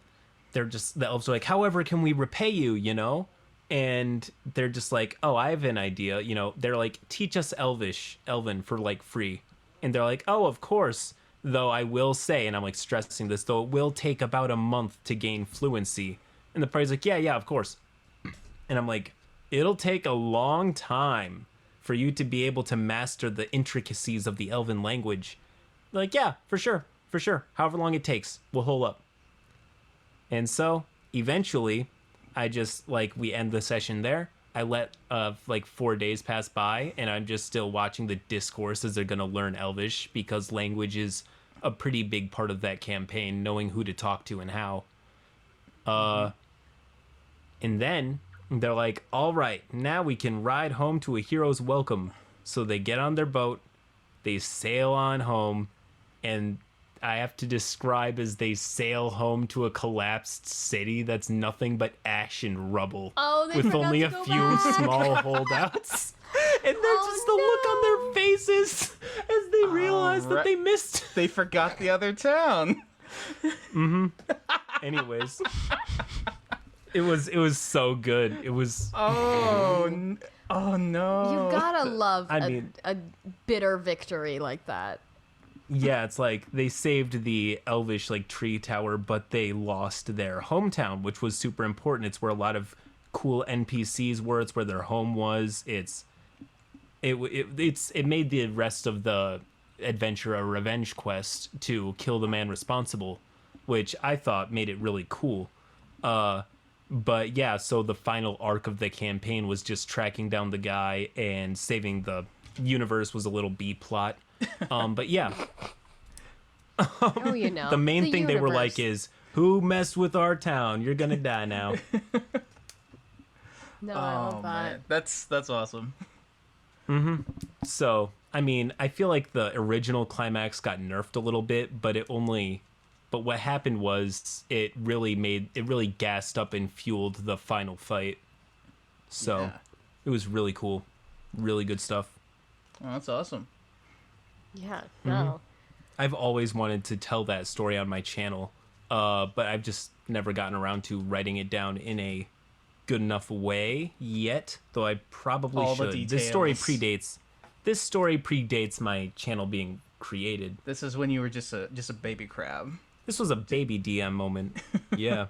elves are like, however can we repay you, you know? And they're just like, oh, I have an idea, you know? They're like, teach us Elven for like free. And they're like, oh, of course. Though I will say, and I'm like stressing this, though it will take about a month to gain fluency. And the party's like, yeah, of course. And I'm like, it'll take a long time for you to be able to master the intricacies of the Elven language. They're like, yeah, for sure. However long it takes, we'll hold up. And so, eventually, I just, we end the session there. I let, 4 days pass by, and I'm just still watching the discourse as they're going to learn Elvish, because language is a pretty big part of that campaign, knowing who to talk to and how. And then they're like, all right, now we can ride home to a hero's welcome. So they get on their boat, they sail on home, and I have to describe as they sail home to a collapsed city that's nothing but ash and rubble. Oh, they with forgot only to a go few back. small holdouts. And there's just the look on no. their faces as they realize that they missed. They forgot the other town. Anyways, it was so good. It was. Oh no. You gotta love I mean- a bitter victory like that. Yeah, it's like they saved the elvish like tree tower, but they lost their hometown, which was super important. It's where a lot of cool NPCs were. It's where their home was. It made the rest of the adventure a revenge quest to kill the man responsible, which I thought made it really cool. But yeah, so the final arc of the campaign was just tracking down the guy and saving the universe was a little B plot. But yeah, Oh, you know. the main the thing they were universe. like is, who messed with our town? You're gonna die now. No, I love that. Man. That's awesome. So, I mean, I feel like the original climax got nerfed a little bit, but what happened was it really gassed up and fueled the final fight. So, Yeah. it was really cool. Really good stuff. Oh, that's awesome. Yeah, no. I've always wanted to tell that story on my channel, but I've just never gotten around to writing it down in a good enough way yet, though I probably All the should. This story details. predates my channel being created. This is when you were just a baby crab. This was a baby DM moment. Yeah.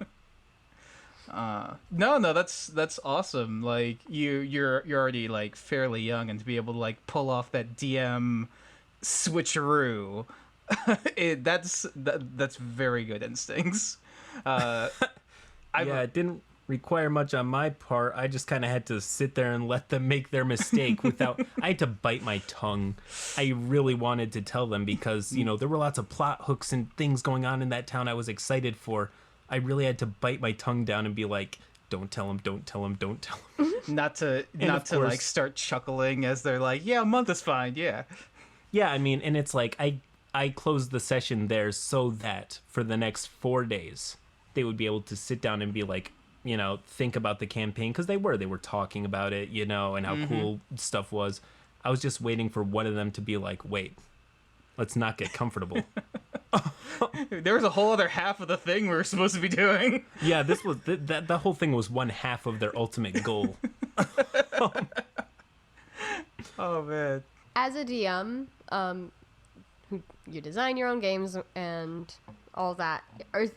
No, that's awesome. Like you're already like fairly young, and to be able to like pull off that DM switcheroo, that's very good instincts. It didn't require much on my part. I just kind of had to sit there and let them make their mistake without. I had to bite my tongue. I really wanted to tell them because, there were lots of plot hooks and things going on in that town I was excited for. I really had to bite my tongue down and be like, don't tell him, don't tell him, don't tell him. Not to course- like start chuckling as they're like, yeah, a month is fine, yeah. Yeah, I mean, and it's like I closed the session there so that for the next 4 days they would be able to sit down and be like, think about the campaign, because they were talking about it, and how cool stuff was. I was just waiting for one of them to be like, wait, let's not get comfortable. There was a whole other half of the thing we were supposed to be doing. Yeah, this was the whole thing was one half of their ultimate goal. Oh man. As a DM, you design your own games and all that.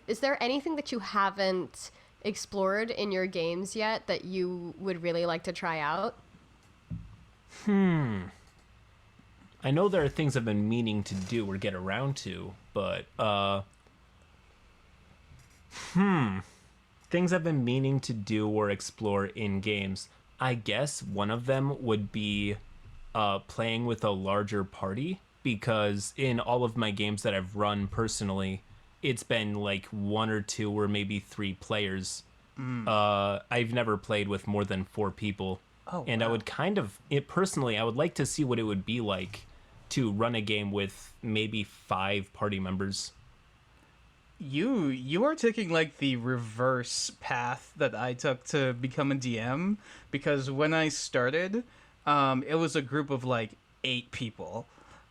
Is there anything that you haven't explored in your games yet that you would really like to try out? I know there are things I've been meaning to do or get around to, but things I've been meaning to do or explore in games. I guess one of them would be playing with a larger party, because in all of my games that I've run personally, it's been like 1 or 2 or maybe 3 players. I've never played with more than 4 people. Oh, and wow. I would personally, I would like to see what it would be like to run a game with maybe 5 party members. You are taking like the reverse path that I took to become a DM, because when I started, it was a group of like 8 people.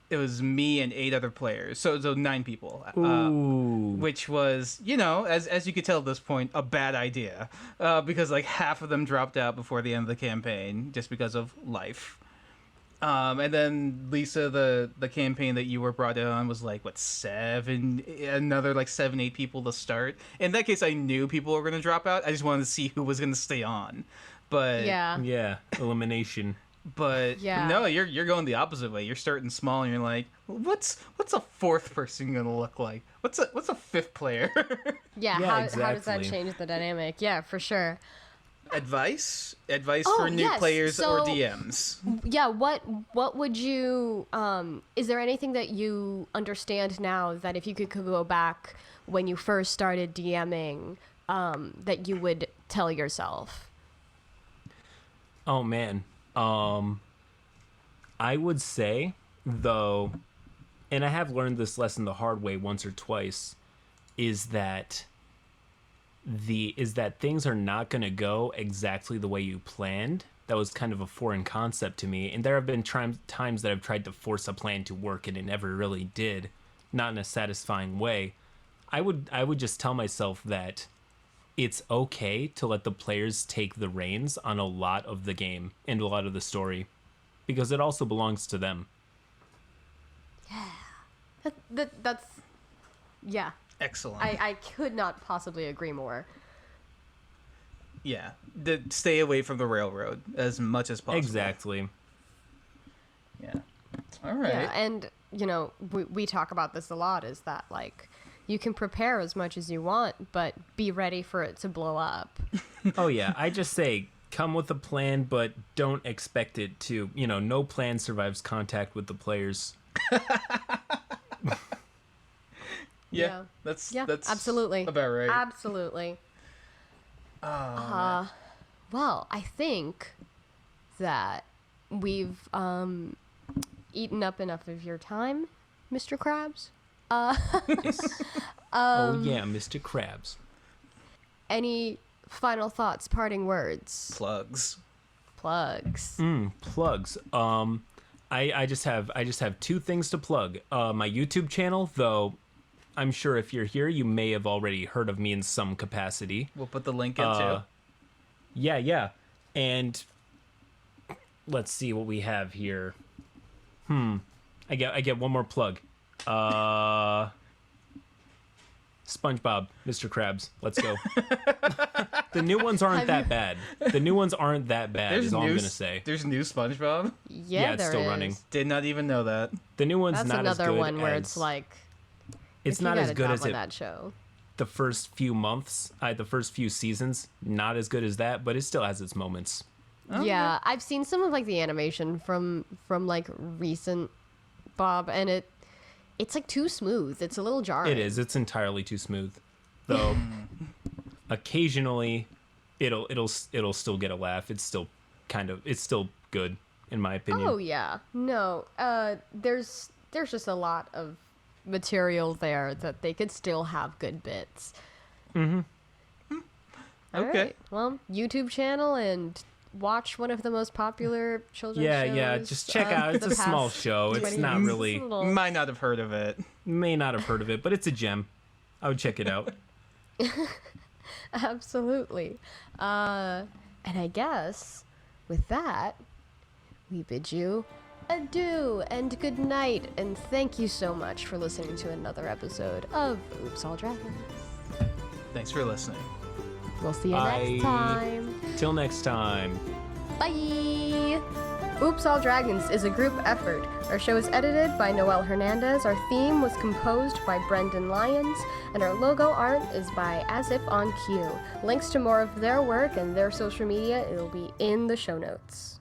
It was me and 8 other players, so 9 people. Ooh. Which was, as you could tell at this point, a bad idea, because like half of them dropped out before the end of the campaign just because of life. And then Lisa, the campaign that you were brought in on was like, what, 7, 8 people to start. In that case, I knew people were going to drop out. I just wanted to see who was going to stay on. But Yeah, elimination. But Yeah. no, you're going the opposite way. You're starting small, and you're like, what's a 4th person gonna look like? What's a 5th player? Yeah, Yeah, how does that exactly. change the dynamic? Yeah, for sure. Advice Oh, for new yes. players or So- DMs. Yeah, what would you is there anything that you understand now that if you could go back when you first started DMing that you would tell yourself? Oh man. I would say, though, and I have learned this lesson the hard way once or twice, is that things are not going to go exactly the way you planned. That was kind of a foreign concept to me, and there have been times that I've tried to force a plan to work and it never really did, not in a satisfying way. I would just tell myself that it's okay to let the players take the reins on a lot of the game and a lot of the story, because it also belongs to them. That's yeah. Excellent. I could not possibly agree more. Yeah. Stay away from the railroad as much as possible. Exactly. Yeah. All right. Yeah, and we talk about this a lot, is that like you can prepare as much as you want, but be ready for it to blow up. Oh yeah, I just say come with a plan, but don't expect it to, no plan survives contact with the players. Yeah, that's absolutely about right. Absolutely. Well, I think that we've eaten up enough of your time, Mr. Krabs. Yes. Oh yeah, Mr. Krabs. Any final thoughts, parting words? Plugs. Plugs. Plugs. I just have two things to plug. My YouTube channel, though I'm sure if you're here, you may have already heard of me in some capacity. We'll put the link in too. Yeah. And let's see what we have here. I get one more plug. SpongeBob, Mr. Krabs, let's go. The new ones aren't that bad. Is all I'm gonna say. There's new SpongeBob? Yeah, it's still running. Did not even know that. The new one's That's not as good. another one where it's like it's not as good as that show. The first few months, the first few seasons, not as good as that, but it still has its moments. Okay. Yeah, I've seen some of like the animation from like recent Bob, and it's like too smooth. It's a little jarring. It is. It's entirely too smooth. Though occasionally it'll still get a laugh. It's still good in my opinion. Oh yeah. No. There's just a lot of material there that they could still have good bits. Okay. All right. Well, YouTube channel and watch one of the most popular children's shows. Yeah, just check out. It's a small show. It's not really. Might not have heard of it. May not have heard of it, but it's a gem. I would check it out. Absolutely. And I guess with that, we bid you adieu and good night, and thank you so much for listening to another episode of Oops All Dragons. Thanks for listening. We'll see you next time. Till next time. Bye! Oops All Dragons is a group effort. Our show is edited by Noel Hernandez, our theme was composed by Brendan Lyons, and our logo art is by Azif On Q. Links to more of their work and their social media will be in the show notes.